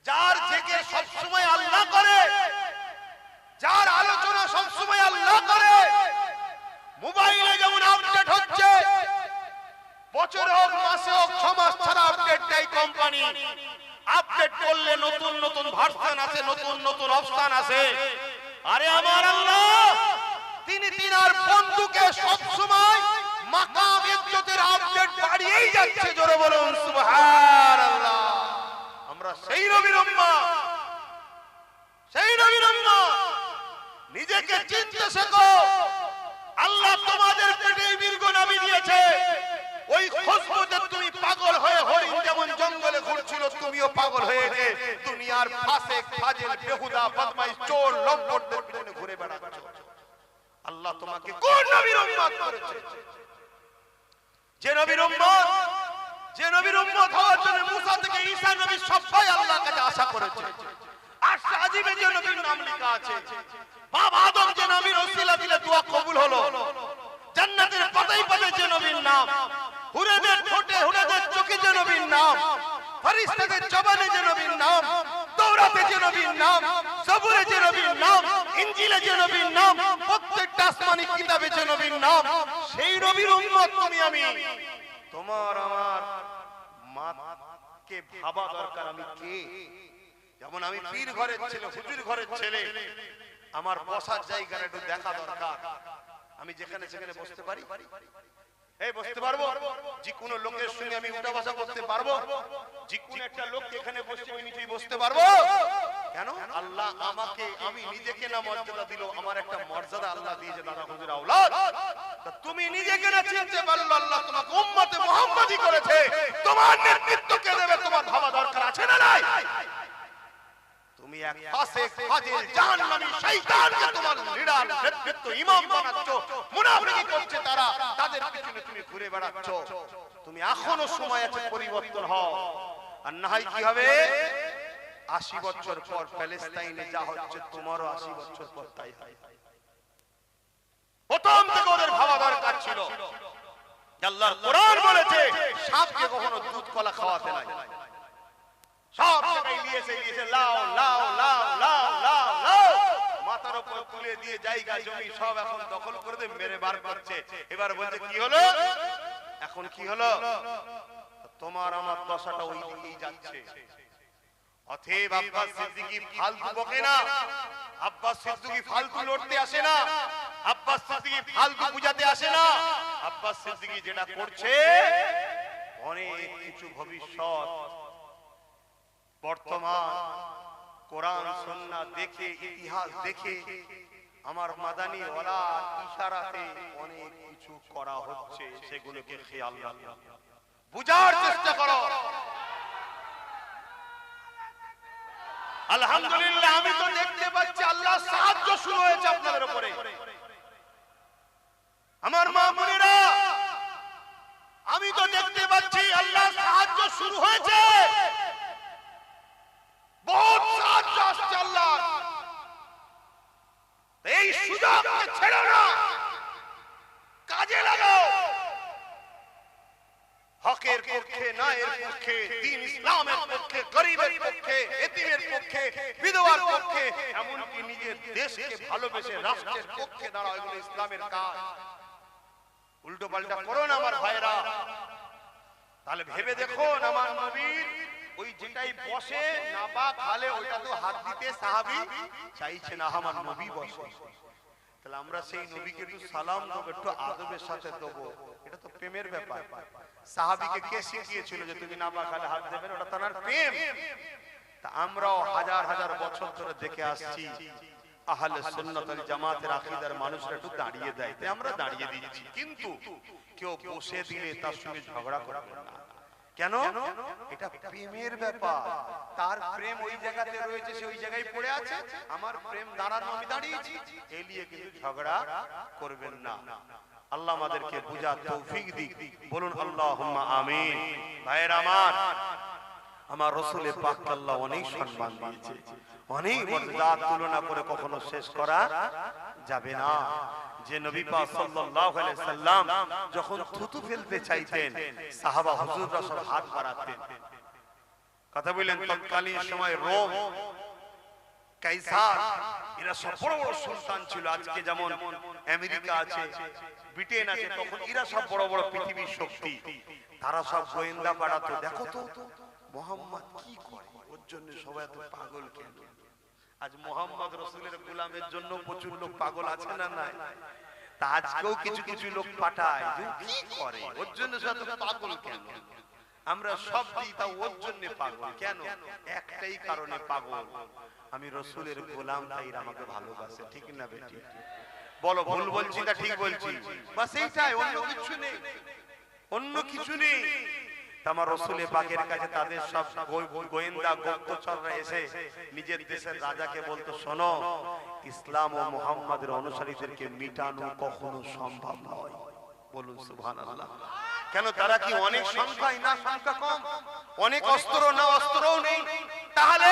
Speaker 1: যার জিকির সব সময় আল্লাহ করে, যার আলোচনা সব সময় আল্লাহ করে, মোবাইলে যেমন আপডেট হচ্ছে, বছর হোক মাসে হোক 6 মাস ছাড়া আপডেট দেয় কোম্পানি। আপডেট করলে নতুন নতুন ভার্সন আছে, নতুন নতুন অপশন আছে। আরে আমার আল্লাহ তিনি তিনার বন্ধুকে সব সময় মাকাম ইজ্জতের আপডেট বাড়িয়েই যাচ্ছে। জোরে বলুন সুবহানাল্লাহ। আমরা সেই নবীর উম্মত, সেই নবীর উম্মত। নিজেকে চিনতে শেখো। আল্লাহ তোমাদের পেটে বীরগো নবী দিয়েছে। ওই খুশবুতে তুমি পাগল হয়ে হরিণ যেমন জঙ্গলে ঘুরছিল, তুমিও পাগল হয়ে যে দুনিয়ার ফাসেক ফাজিল বেহুদা বদমাইশ চোর লম্পটদের পিছনে ঘুরে বেড়াচ্ছ। আল্লাহ তোমাকে কোন নবীর উম্মত করেছে? যে নবীর উম্মত, যে নবীর উম্মত হওয়ার জন্য মুসা থেকে ঈসা নবী সবাই আল্লাহর কাছে আশা করেছে। আরশ আজিমে যে নবীর নাম লেখা আছে, বাবা আদম যে নবীর ওসিলা দিলে দোয়া কবুল হলো। জান্নাতের পাতায় পাতায় যে নবীর নাম, হুরেদের ঠোঁটে হুরেদের চোখে যে নবীর নাম, ফেরেশতাদের জবানে যে নবীর নাম, তাওরাতে যে নবীর নাম, জবুরে যে নবীর নাম, ইনজিলে যে নবীর নাম, প্রত্যেকটা আসমানি কিতাবে যে নবীর নাম, সেই নবীর উম্মত তুমি আমি। তোমার আমার মাকে ভাবা দরকার আমি কে। যেমন আমি পীর ঘরের ছেলে, হুজুর ঘরের ছেলে, আমার বসার জায়গাটা একটু দেখা দরকার। আমি যেখানে সেখানে বসতে পারি, এই বসতে পারবো? যে কোনো লোকের সঙ্গে আমি উঠা বসা করতে পারবো? যে কোনো একটা লোক এখানে বসে আমি নিচেই বসতে পারবো? কেন? আল্লাহ আমাকে, আমি নিজেকে না মর্যাদা দিল, আমার একটা মর্যাদা আল্লাহ দিয়েছে। দাদা হুজুর আওলাদ, তুমি নিজেকে না চিনতে পারলো, আল্লাহ তোমাকে উম্মতে মুহাম্মাদি করেছে। তোমার নেতৃত্ব কে দেবে তোমার ভাবা দরকার আছে না নাই? তুমি এক ফাসিক ফাজিল জাহান্নামী শয়তানকে তোমার লিডার নেতৃত্ব ইমাম বানাচ্ছো, মুনাফিকি করছে তারা, তাদের পিছনে তুমি ঘুরে বেড়াচ্ছ। তুমি এখনো সময় আছে, পরিবর্তন হও। আর না হয় কি হবে? 80 বছর পর প্যালেস্টাইনে যা হচ্ছে তোমারও 80 বছর পর তাই হয়। প্রথম থেকে ওদের ভাবা দরকার ছিল। আল্লাহর কোরআন বলেছে সাপকে কখনো দুধ কলা খাওয়াতে নাই। সব জায়গায় নিয়েছে লাও লাও লাও লাও লাও লাও, মাথার উপর তুলে দিয়ে জায়গা জমি সব এখন দখল করে দিয়ে মেরে বার করছে। এবার বলছে কি হলো? এখন কি হলো? তোমার আমার দশাটা ওই দিকেই যাচ্ছে। অতএব আব্বাস সিদ্দিকী ফালতু বকে না, আব্বাস সিদ্দিকী ফালতু লড়তে আসে না, আব্বাস সিদ্দিকী ফালতু বুঝাতে আসে না। আব্বাস সিদ্দিকী যেটা করছে অনেক কিছু ভবিষ্যৎ বর্তমান কোরআন সুন্নাহ দেখে, ইতিহাস দেখে আমার মাদানী ওয়ালা ইশারাতে অনেক কিছু করা হচ্ছে, সেগুলোকে খেয়াল রাখো, বুঝার চেষ্টা করো। আলহামদুলিল্লাহ, আমি তো দেখতে পাচ্ছি আল্লাহ সাহায্য শুরু হয়েছে আপনাদের উপরে। আমার মা বোনেরা, আমি তো দেখতে পাচ্ছি আল্লাহ সাহায্য শুরু হয়েছে, বহুত সাহায্য আসছে আল্লাহ। এই সুযোগকে ছেড়ো না, কাজে লাগাও। হকের পক্ষে, ন্যায়ের পক্ষে, দ্বীন ইসলামের পক্ষে, গরিবের পক্ষে, এতিমের পক্ষে, বিধবার পক্ষে, এমনকি নিজের দেশকে ভালোবেসে রাষ্ট্রের পক্ষে দাঁড়াও। এগুলো ইসলামের কাজ। উল্টো পাল্টা করো না আমার ভাইরা। তাহলে ভেবে দেখুন, আমার নবীর ওই যেটাই বসে না বা খালে ওইটা তো হাত দিতে সাহাবী চাইছে না, আমার নবী বসে। তাহলে আমরা সেই নবীকে একটু সালাম দেবো, একটু আদবের সাথে দেবো, এটা তো প্রেমের ব্যাপার। সাহাবীকে কে শিখিয়েছিল যে তুমি না বা খালে হাত দেবেন? ওটা তার প্রেম। তা আমরাও হাজার হাজার বছর ধরে দেখে আসছি আহলে সুন্নাত ওয়াল জামাতের আকীদার মানুষরা একটু দাঁড়িয়ে দেয়, তাই আমরা দাঁড়িয়ে দিচ্ছি। কিন্তু কেউ বসে দিলে তার সঙ্গে ঝগড়া করবে না। কেন? এটা প্রেমের ব্যাপার। তার প্রেম ওই জায়গাতে রয়েছে, সে ওই জায়গায় পড়ে আছে। আমার প্রেম দাঁড়ানো, আমি দাঁড়িয়েছি, এই নিয়ে কিন্তু ঝগড়া করবেন না। আল্লাহ আমাদেরকে বুঝার তৌফিক দিক। বলুন আল্লাহুম্মা আমিন। ভাইয়েরা আমার রাসূল পাককে আল্লাহ অনেক সম্মান দিয়েছে, অনেক মর্যাদা, তুলনা করে কখনো শেষ করা যাবে না। যে নবী পাক সাল্লাল্লাহু আলাইহি সাল্লাম যখন থুতু ফেলতে চাইতেন, সাহাবা হুজুররা সব হাত বাড়াতেন। কথা বলেন, তৎকালীন সময় রোম, কাইসার, এরা সব বড় বড় সুলতান ছিল। আজকে যেমন আমেরিকা আছে, ব্রিটেন আছে, তখন এরা সব বড় বড় পৃথিবীর শক্তি। তারা সব গোয়েন্দা পাঠাতো, দেখো তো মুহাম্মদ কি করে, ওর জন্য সবাই এত পাগল কেন? আজ মুহাম্মদ রাসূলের গোলামের জন্য প্রচুর লোক পাগল আছে না নাই? তা আজকেও কিছু কিছু লোক পাঠায়, যে কি করে, ওর জন্য সবাই পাগল কেন? আমরা সব দিই, তা ওর জন্য পাগল কেন? একটাই কারণে পাগল, আমি রাসূলের গোলাম, তাই আমাকে ভালোবাসে। ঠিক না বেটি? বলো ভুল বলছি না ঠিক বলছি? বাস এইটাই, অন্য কিছু নেই, অন্য কিছু নেই। আমার রাসূলের পাকের কাছে তাদের সব গোয়েন্দা গুপ্তচররা এসে নিজের দেশের রাজাকে বলতো, শোনো, ইসলাম ও মুহাম্মাদের অনুসারীদেরকে মিটানো কখনো সম্ভব নয়। বলুন সুবহানাল্লাহ। কেন? তারা কি অনেক সংখ্যায় না সংখ্যা কম? অনেক অস্ত্র না অস্ত্রও নেই? তাহলে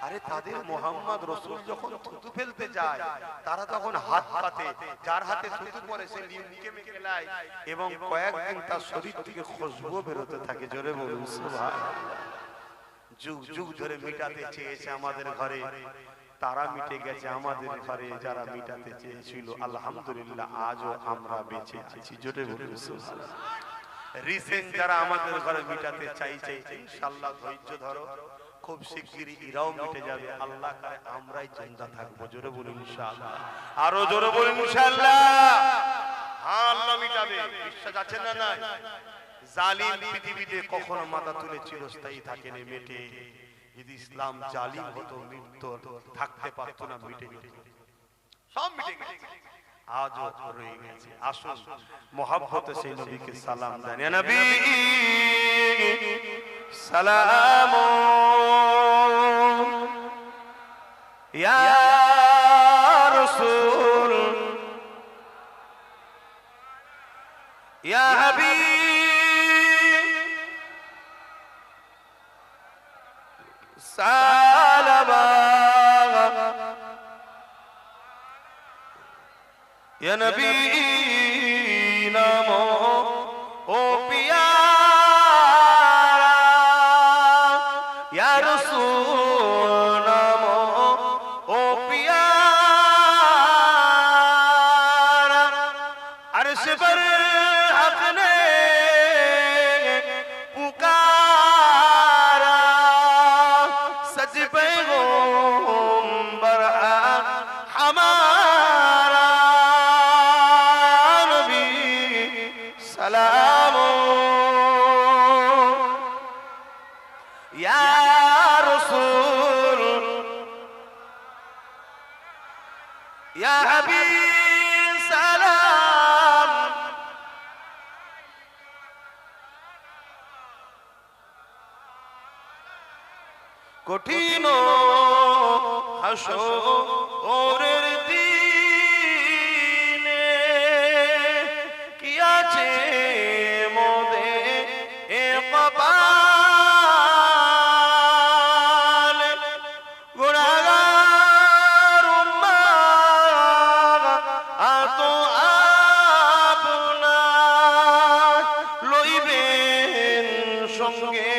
Speaker 1: আরে তাদের মুহাম্মদ রাসূল যখন থুতু ফেলতে যায়, তারা তখন হাত পাতে, যার হাতে থুতু পড়ে সে মুখে মেখে নেয়, এবং কয়েকদিন তার শরীর থেকে খুশবু বেরোতে থাকে। জোরে বলুন সুবহানাল্লাহ। যুগ যুগ ধরে মিটাতে চেয়েছে আমাদের ঘরে, তারা মিটে গেছে আমাদের ঘরে যারা মিটাতে চেয়েছিল। আলহামদুলিল্লাহ, আজও আমরা বেঁচে আছি। জোরে বলুন সুবহানাল্লাহ। রিসেন্ট যারা আমাদের ঘরে মিটাতে চাইছে, ইনশাআল্লাহ ধৈর্য ধরো, খুব শিগগিরই ইরাও মিটে যাবে। আল্লাহ করে আমরাই জিন্দা থাকবো। জোরে বলুন ইনশাআল্লাহ। আরো জোরে বলুন ইনশাআল্লাহ। হ্যাঁ, আল্লাহ মিটাবে, বিশ্বাস আছে না নাই? জালিম পৃথিবীতে কখনো মাথা তুলে চিরস্থায়ী থাকেনি, মেটে। যদি ইসলাম জালিম হতো, মৃত্যু থাকতে পারতো না, মিটে যেত, সব মিটে গেছে, আজও রয়ে গেছে। আসুন মহব্বতে সেই নবীকে সালাম দেন। ইয়া নবী সালাম ইয়া রাসূল ইয়া হাবিব সালাম ইয়া নবী নামো ও পিয়া ইয়া রাসূল নামো ও পিয়া আরশ पर हक ने पुकारा सज पैगंबर हमारा नबी কঠিন হাসরের দিনে কি আছে মোদে এ কপাল গুনাহগার উম্মাহ আতো আপনার লইবেন সঙ্গে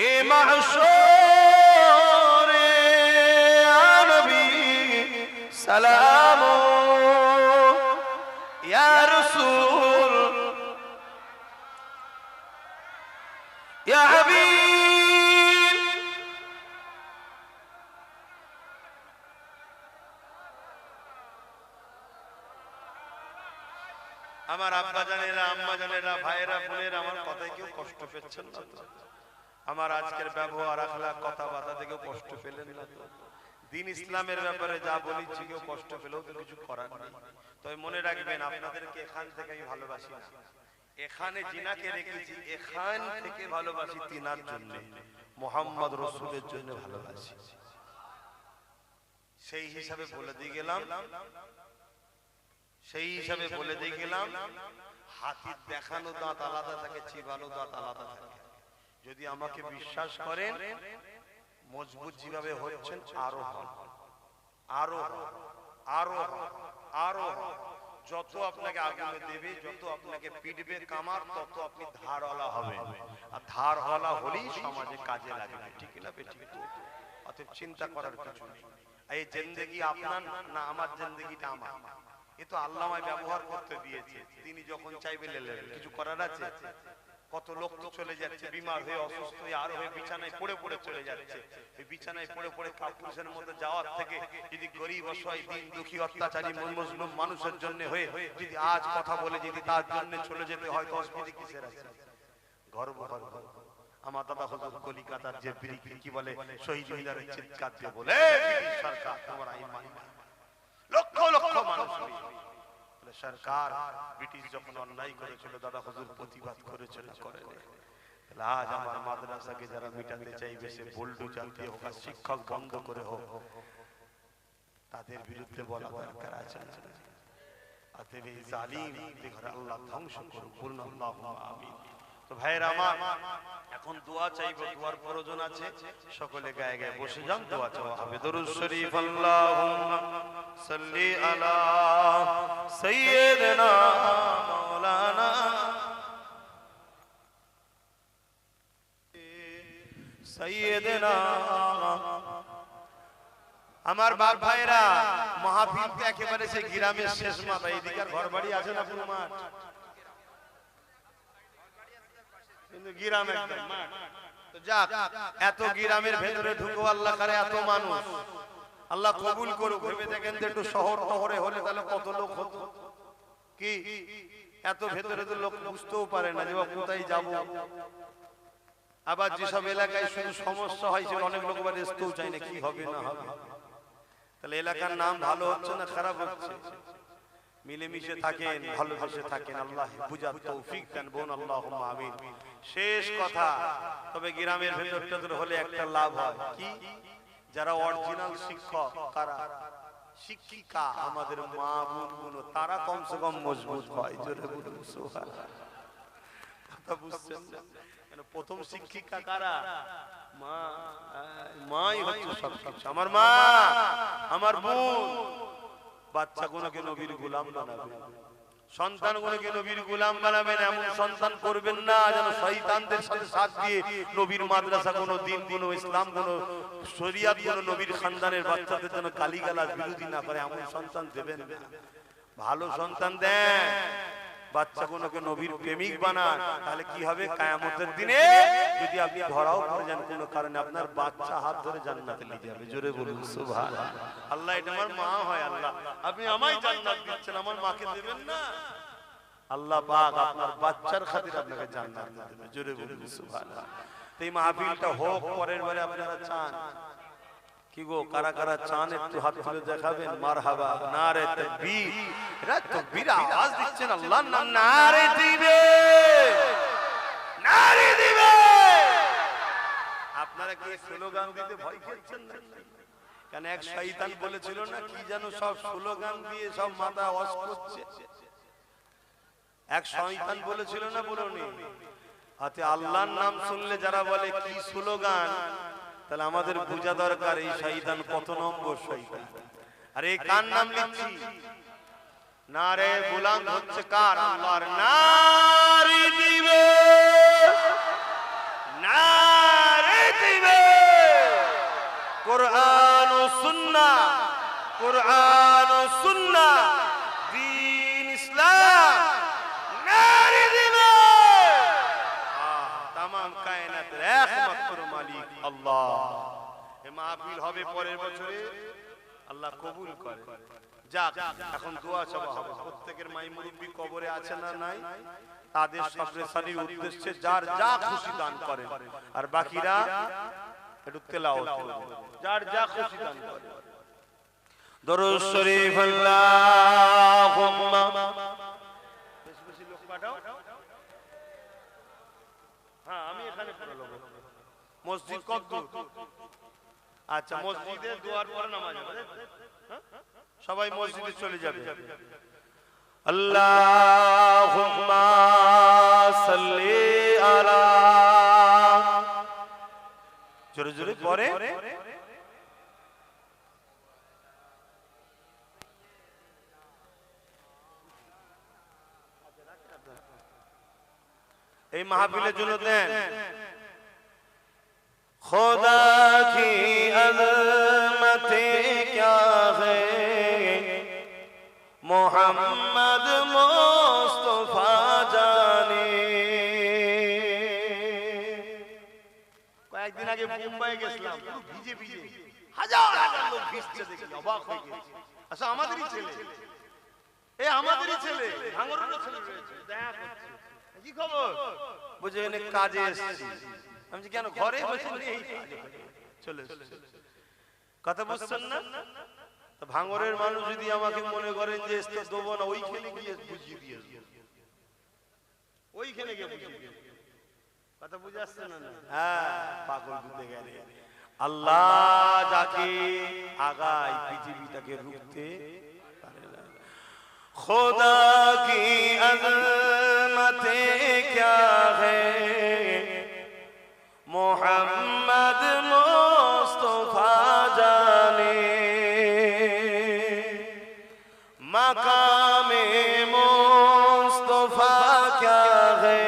Speaker 1: এ মাহশরে নবী সালাম ইয়া রাসূল ইয়া হাবিব। আমার আব্বা জানেরা, আম্মা জানেরা, ভাইরা বোনেরা, আমার কথায় কেউ কষ্ট পেচ্ছেন না তো? আমার আজকের ব্যবহার আখলাক কথাবার্তা থেকে কষ্ট পেলেন না তো? দিন ইসলামের ব্যাপারে যা বলেছি কেউ কষ্ট পেলেও তো কিছু করার নেই। তবে মনে রাখবেন, আপনাদেরকে এখান থেকে আমি ভালোবাসি না, এখানে জিনাকে রেখেছি এখান থেকে ভালোবাসি তিনার জন্য, মুহাম্মদ রাসূলের জন্য ভালোবাসি। সেই হিসাবে বলে দিয়ে গেলাম, হাতির দেখানো দাঁত আলাদা থাকে, চিবানো দাঁত আলাদা থাকে। যদি আমাকে বিশ্বাস করেন, মজবুত যেভাবে হচ্ছেন আরো হন, আরো হন, আরো হন, আরো হন। যত আপনাকে আগুনে দেবে, যত আপনাকে পিটবে কামার, তত আপনি ধারওয়ালা হবেন। আর ধারওয়ালা হলেই সমাজে কাজে লাগবে। ঠিক না বেঠিক? অতএব চিন্তা করার কিছু নেই। এই জিন্দেগি আপনার না আমার, জিন্দেগিটা আমার। এ তো আল্লাহ আমায় ব্যবহার করতে দিয়েছে, তিনি যখন চাইবে লেলে কিছু করার আছে? কত লোক তো চলে যাচ্ছে বিমার হয়ে, অসুস্থ হয়ে, আর হয়ে বিছানায় পড়ে পড়ে চলে যাচ্ছে। এই বিছানায় পড়ে পড়ে কাপুরুষের মধ্যে যাওয়ার থেকে যদি গরিব অসহায় দিন দুঃখী অত্যাচারী মজলুম মানুষের জন্য হয়ে যদি আজ কথা বলে যদি তার জন্য চলে যেতে হয়, তো অসুবিধা কিসের আছে? গর্ব গর্ব। আমার দাদা হুজুর কলিকাতার যে বিরিকি কি বলে, শহীদ মিনারের চিৎকার দিয়ে বলে, ব্রিটিশ সরকার তোমরা ইমান, লক্ষ লক্ষ মানুষ সরকার ব্রিটিশ যখন অন্যায় করেছিল, দাদা হুজুর প্রতিবাদ করেছিল, করে আজ আমার মাদ্রাসাকে যারা মিটাতে চাইবে, সে বল্টু জাতীয় হোক আর শিক্ষক বন্ধ করে হোক, তাদের বিরুদ্ধে বলা দরকার আছে। অতএব এই জালিম ঘরে আল্লাহ ধ্বংস করুক, বলুন আল্লাহুম্মা আমিন। তো ভাইরা আমার, এখন দোয়া চাইবো, দোয়ার প্রয়োজন আছে। সকলে গায়ে গায়ে বসে যান, দোয়া চাওয়া হবে। দরুদ শরীফ। আল্লাহুম্মা সাল্লি আলা সাইয়্যিদিনা মাওলানা সাইয়্যিদিনা। আমার বাপ ভাইরা, মাহফিল তো একেবারে সেই গ্রামের শেষ মাথা। এইদিকে ঘর বাড়ি আছে না পুরো মাঠ? কিন্তু গ্রাম একদম মাঠ। তো যাক, এত গ্রামের ভেতরে ঢুকো আল্লাহ করে, এত মানুষ আল্লাহ কবুল করুক। ভেবে দেখেন যে একটু শহর শহরে হলে তাহলে কত লোক হতো। কি এত ভেতরে তো লোক বুঝতেও পারে না যে কোথায় যাব। আবার যেসব এলাকায় শুধু সমস্যা হয়, সে অনেক লোক আবার আসতেও চায় না, কি হবে না হবে। তাহলে এলাকার নাম ভালো হচ্ছে না খারাপ হচ্ছে? মিলেমিশে থাকেন, ভালোবেসে থাকেন, আল্লাহ বুঝার তৌফিক দেন, বোন আল্লাহুম্মা আমিন। শেষ কথা, তবে গ্রামের ভেতরটা হলে একটা লাভ হয় কি, যারা অরিজিনাল শিক্ষক, কারা শিক্ষিকা, আমাদের মা বোনগুলো, তারা কমসে কম মজবুত হয়। জোরে বলুন সুবহানাল্লাহ। কথা বুঝছেন না? প্রথম শিক্ষিকা কারা? মা। মাই হচ্ছে সবকিছু। আমার মা, আমার বোন বাচ্চাগুলোকে নবীর গোলাম বানাবে, সন্তানগুলোকে নবীর গোলাম বানাবেন। এমন সন্তান করবেন না যেন শয়তানদের সাথে সাথ দিয়ে নবীর মাদ্রাসা, কোনো দিন, কোনো ইসলাম, কোনো শরিয়াত, কোনো নবীর খানদানের বাচ্চাদের যেন গালিগালাজ বিরোধী না করে, এমন সন্তান দেবেন না। ভালো সন্তান দেন, বাচ্চাগুলোকে নবীর প্রেমিক বানান। তাহলে কি হবে, কিয়ামতের দিনে যদি আপনি ধরাও পড়ে যান কোনো কারণে, আপনার বাচ্চা হাত ধরে জান্নাতে নিয়ে যাবে। জোরে বলুন সুবহানাল্লাহ। আল্লাহ, এটা আমার মা হয়, আল্লাহ আপনি আমায় জান্নাত দিচ্ছেন, আমার মাকে দেবেন না? আল্লাহ পাক আপনার বাচ্চার খাতির আপনাকে জান্নাত দেবে। জোরে বলুন সুবহানাল্লাহ। তো এই মাহফিলটা হোক, পরের বারে আপনারা চান কি গো, কারা কারা চান একটু হাত তুলে দেখাবেন? মারহাবা, নারে তাকবীর। এরা তাকবীর আওয়াজ দিচ্ছেন, আল্লাহর নাম নারে দিবে, নারে দিবে। আপনারা কি স্লোগান দিতে ভয় করছেন না? কেন এক শয়তান বলেছিল না কি যেন সব স্লোগান দিয়ে সব মাথা ওয়াশ করছে। এক শয়তান বলেছিল না, বলনি? হাতে আল্লাহর নাম শুনলে যারা বলে কি স্লোগান, তাহলে আমাদের বোঝা দরকার এই শয়তান কত নম্বর শয়তান। আর এই কার নাম লিখছি? নারে বুলান্দ হচ্ছে কার? আল্লাহর। নারে দিবে, নারে দিবে কোরআন ও সুন্নাহ, কোরআন ও সুন্নাহ, দ্বীন ইসলাম। নারে দিবে তামাম কায়নাতের একমাত্র মালিক আল্লাহ। এই মাহফিল হবে পরের বছরে, আল্লাহ কবুল করে। যাক, এখন দোয়া চাওয়া হবে। প্রত্যেকের মাই মুরব্বি কবরে আছে না নাই, তাদের সবরেসানির উদ্দেশ্যে যার যা খুশি দান করেন, আর বাকিরা একটু তেলাওয়াত করবেন, যার যা খুশি দান করেন। দরুদ শরীফ আল্লাহুম্মা, বেশি বেশি লোক পাঠাও। হ্যাঁ, আমি এখানে পড়ে নেব। মসজিদ কত? আচ্ছা, মসজিদে দুয়ার পরে নামাজ হবে, সবাই মসজিদে চলে যাবে। আল্লাহুম্মা সাল্লি আলা, জোরে জোরে পড়ে। এই মাহফিলের জন্য দেন। খোদা কি আযমতে ক্যা है, মোহাম্মদ মুস্তাফা জানে। কয়েকদিন আগে মুম্বাই গেছিলাম, ভিজে ভিজে হাজার হাজার লোক ভিজছে, দেখি অবাক হয়ে গেছি। আচ্ছা, আমাদেরই ছেলে, এ আমাদেরই ছেলে, ভাঙরের ছেলে রয়েছে, দেখা করছে। কি খবর? বুঝে এনে কাজে এসেছি। আমি কেন ঘরে বসে নেই, চলে কথা বুঝছেন না? তো ভাঙরের মানুষ যদি আমাকে মনে করেন যে দেবো না, ওইখানে গিয়ে বুঝিয়ে দিয়ে, ওইখানে গিয়ে বুঝিয়ে দিয়ে, কথা বুঝে আসছে না? হ্যাঁ, পাগল বুঝতে গেলে আল্লাহ যাকে আগায় পৃথিবীটাকে রুখতে পারে না। খোদা কি আযমতে ক্যা है, মোহাম্মদ মুস্তাফা জানে। মাকামে মুস্তাফা ক্যা है,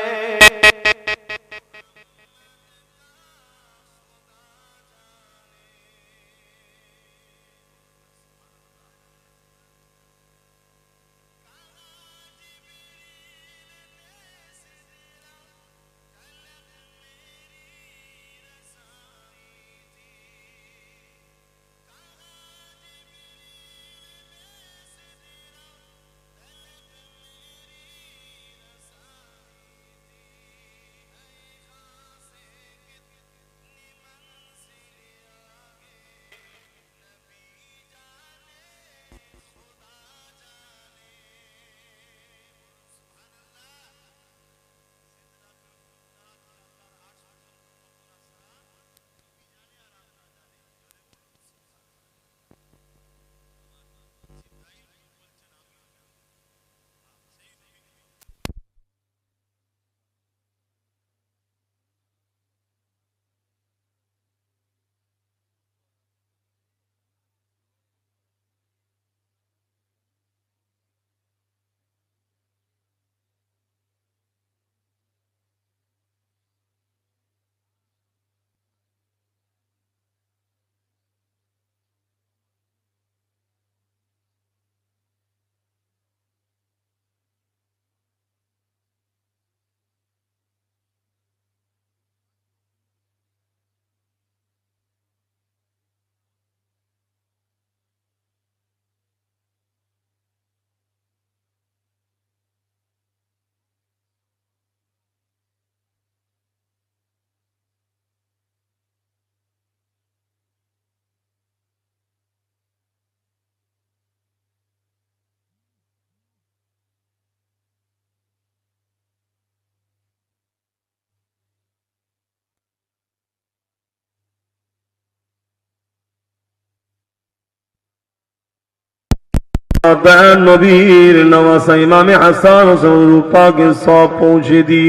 Speaker 2: दयान नबीर नवासा इमाम हसन रूपा के सौ पहुंचे दी।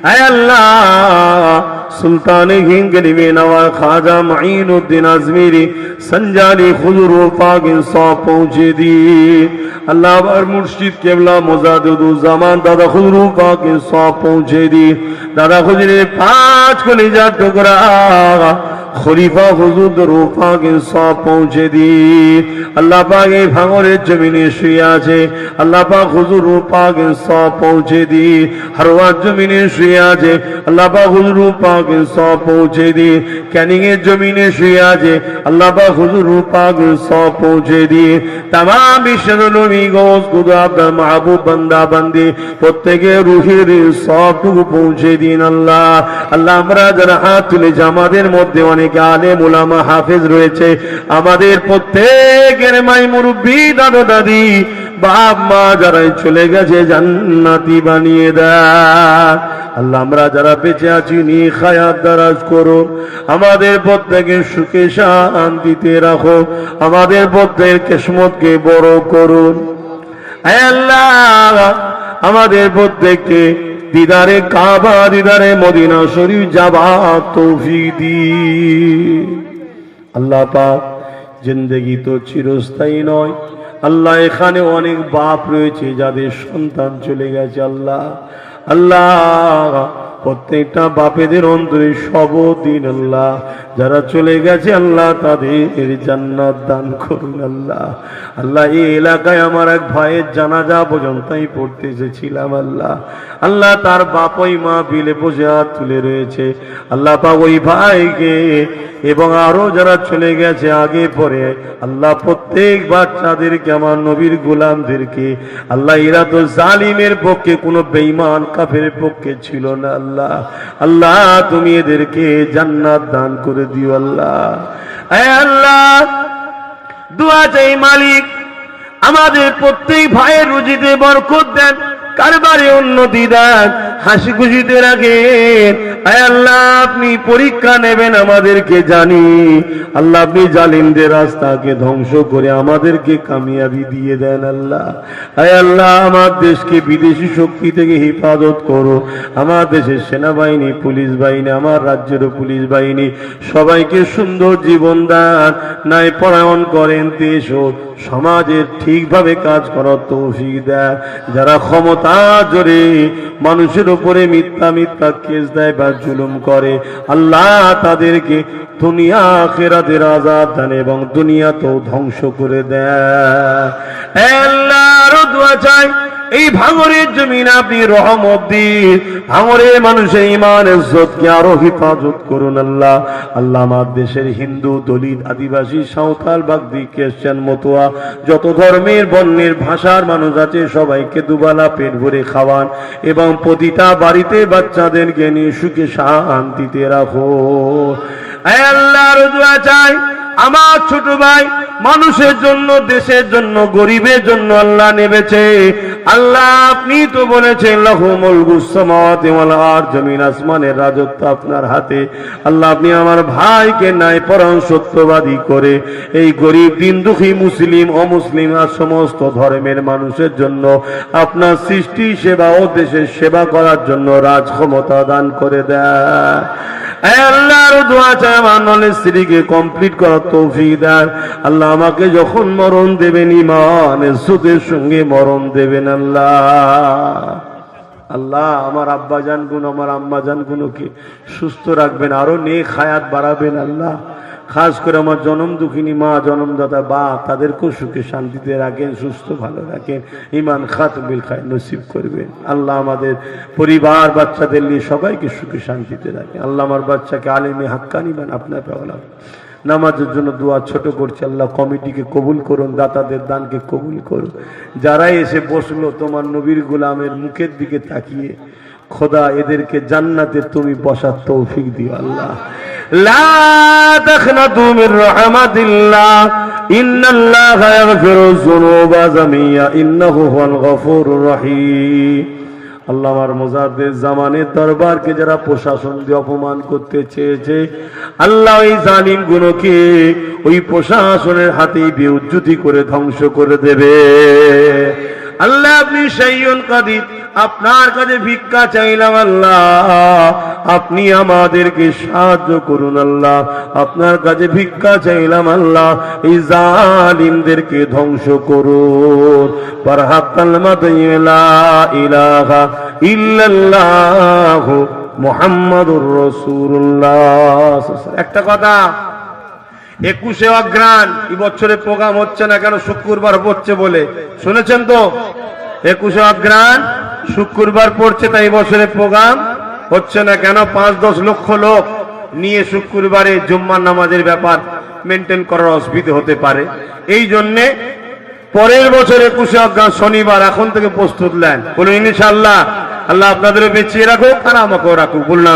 Speaker 2: ऐ अल्लाह सुल्तान हिंद गरीबे नवाज ख्वाजा मईनुद्दीन अजमेरी संजाली खुजूर पाक सौ पहुंचे दी। अल्लाह और मुर्शिद केवला मुजादिदुज़्ज़मान दादा खुजूर पाक सौ पहुंचे दी। दादा खुजूर 5 कलेजा टुकड़ा खलीफा हुजूर रूपा के सौ पहुंचे दी। अल्लाह पाक भांगरे जमीने शुए आछे अल्लाह पाक हुजूर रूपा के सौ पहुंचे दी। हरवा जमीने शुए आछे अल्लाह पाक हुजूर रूपा के सौ पहुंचे दी। कैनिंगे जमीने शुए आछे अल्लाह पाक हुजूर रूपा के सौ पहुंचे दी। तमाम विश्व नबी गोस खुदा आपनार महबूब बंदा बंदी प्रत्येके रूहेर सबटुकु पहुंचे दिन अल्लाह। अल्लाह আমরা যারা হাত তুলেছি আমাদের মধ্যে অনেক আলেম উলামা হাফেজ রয়েছে আমাদের প্রত্যেকের মাই মুরব্বি দাদা দাদি বাপ মা যারা চলে গেছে জান্নাতি বানিয়ে দাও। আল্লাহ আমরা যারা বেঁচে আছি নিয়ে হায়াত দারাজ করো আমাদের প্রত্যেকের সুখে শান্তিতে রাখো আমাদের প্রত্যেকের কিসমতকে বড় করুন। হে আল্লাহ আমাদের প্রত্যেককে दीदारे काबा दीदारे मदीना शरीफ जाबार तौफीक दी। अल्लाह पाक जिंदगी तो चिरस्थायी नय अल्लाह एखाने अनेक बाप रयेछे जादेर सन्तान चले गेछे अल्लाह अल्लाह प्रत्येकटा बापेदेर अंतरे सबदिन अल्लाह যারা চলে গেছে আল্লাহ তাদের জান্নাত দান করুন আল্লাহ। আল্লাহ এই এলাকায় আমার এক ভাইয়ের জানাজা পর্যন্তই পড়তে এসেছিলাম আল্লাহ আল্লাহ তার বাপ ওই মা বিলে বসে হাত তুলে রয়েছে আল্লাহ পাক ওই ভাইকে এবং আরো যারা চলে গেছে আগে পরে আল্লাহ প্রত্যেক বাচ্চাদেরকে আমার নবীর গোলামদেরকে আল্লাহ এরা তো জালিমের পক্ষে কোনো বেঈমান কাফেরের পক্ষে ছিল না আল্লাহ আল্লাহ তুমি এদেরকে জান্নাত দান করে দিও আল্লাহ। এ আল্লাহ দুয়া চাই মালিক আমাদের প্রত্যেক ভাইয়ের রুজিতে বরকত দেন কারবারে উন্নতি দেন হাসি খুশিতে রাখেন। আয় আল্লাহ আপনি পরীক্ষা নেবেন আমাদেরকে জানি আল্লাহ আপনি জালিমদের রাস্তাকে ধ্বংস করে আমাদেরকে কামিয়াবি দিয়ে দেন আল্লাহ। আয় আল্লাহ আমার দেশকে বিদেশি শক্তি থেকে হেফাজত করো আমার দেশের সেনাবাহিনী পুলিশ বাহিনী আমার রাজ্যেরও পুলিশ বাহিনী সবাইকে সুন্দর জীবন দান ন্যায় পরায়ণ করেন দেশ ও সমাজের ঠিকভাবে কাজ করার তৌফিক দেন। যারা ক্ষমতা জোরে মানুষের উপরে মিথ্যা মিথ্যা কেস দেয় বা জুলুম করে আল্লাহ তাদেরকে দুনিয়া আখিরাতের আযাব দেন এবং দুনিয়াতেও ধ্বংস করে দেয়। আল্লাহ আরো দোয়া চাই এই ভাঙরের জমিন আপনি রহমত দিন ভাঙরে মানুষের ঈমান ইজ্জতকে আরো হেফাজত করুন আল্লাহ। আল্লাহ আমার দেশের হিন্দু দলিত আদিবাসী সাঁওতাল বাগদি খ্রিস্টান মতুয়া যত ধর্মের বর্ণের ভাষার মানুষ আছে সবাইকে দুবেলা পেট ভরে খাওয়ান এবং প্রতিটা বাড়িতে বাচ্চাদেরকে নিয়ে সুখে শান্তিতে রাখো। হে আল্লাহর দোয়া চাই আমার ছোট ভাই মানুষের জন্য দেশের জন্য গরিবের জন্য আল্লাহ নেমেছে আল্লাহ আপনি তো বলেছেন লাহুমুল গুসসামাওয়াতি ওয়াল আরদ জমিন আসমানের রাজত্ব আপনার হাতে আল্লাহ আপনি আমার ভাইকে ন্যায় পরায়ণ সত্যবাদী করে এই গরিব দিন দুঃখী মুসলিম অমুসলিম আর সমস্ত ধর্মের মানুষের জন্য আপনার সৃষ্টি সেবা ও দেশের সেবা করার জন্য রাজ ক্ষমতা দান করে দেয়। আল্লাহর দোয়া চাই আমার নলেজ স্ত্রীকে কমপ্লিট করার তৌফিক দেন আল্লাহ আমাকে যখন মরণ দেবেন ঈমান ইজ্জতের সঙ্গে মরণ দেবেন আল্লাহ। আল্লাহ আমার আব্বাজান গুণ আমার আম্মাজান গুণকে সুস্থ রাখবেন আরো নেক হায়াত বাড়াবেন আল্লাহ। খাস করে আমার জনম দুঃখিনী মা জনমদাতা বাপ তাদেরকেও সুখে শান্তিতে রাখেন সুস্থ ভালো রাখেন ঈমান খাতমিল খায় নসিব করবেন আল্লাহ। আমাদের পরিবার বাচ্চাদের নিয়ে সবাইকে সুখে শান্তিতে রাখেন আল্লাহ। আমার বাচ্চাকে আলেমে হাক্কানি বান আপনার পাওয়া নামাজের জন্য দোয়া ছোট করছে আল্লাহ। কমিটিকে কবুল করুন দাতাদের দানকে কবুল করুন। যারাই এসে বসলো তোমার নবীর গোলামের মুখের দিকে তাকিয়ে খোদা এদেরকে জান্নাতে তুমি বসার তৌফিক দিও আল্লাহ। লা তাখনাতু মির রাহমাতিল্লাহ ইন্নাল্লাহা ইয়াগফিরুয যুনুবা জামিয়া ইন্নাহু হুয়াল গফুরুর রহিম। আল্লাহ আমার মুজাদ্দিদ জামানের দরবারকে যারা প্রশাসন দিয়ে অপমান করতে চেয়েছে, আল্লাহ ওই জালিম গুলোকে ওই প্রশাসনের হাতে বিউজ্জুতি করে ধ্বংস করে দেবে। আল্লাহ আপনি সাইয়্যুল কাদির, আপনার কাছে ভিক্ষা চাইলাম আল্লাহ, আপনি আমাদেরকে সাহায্য করুন আল্লাহ। আপনার কাছে ভিক্ষা চাইলাম আল্লাহ, এই জালিমদেরকে ধ্বংস করুন। ফারহাত কালমাতু লা ইলাহা ইল্লাল্লাহ মুহাম্মাদুর রাসূলুল্লাহ। একটা কথা, 21শে অগ্রহায়ণ এই বছরে প্রোগ্রাম হচ্ছে না কেন? শুক্রবার পড়ছে বলে শুনেছেন তো? 21শে অগ্রহায়ণ শুক্রবার পড়ছে, তাই বছরে প্রোগ্রাম হচ্ছে না কেন? 5-10 লক্ষ লোক নিয়ে শুক্রবারে জুম্মার নামাজের ব্যাপার মেনটেন করার অসুবিধা হতে পারে। এই জন্যে পরের বছর 21শে অগ্রহায়ণ শনিবার এখন থেকে প্রস্তুত নেন। বলুন ইনশাআল্লাহ। আল্লাহ আপনাদেরও বেঁচিয়ে রাখুক আর আমাকেও রাখুক। বললাম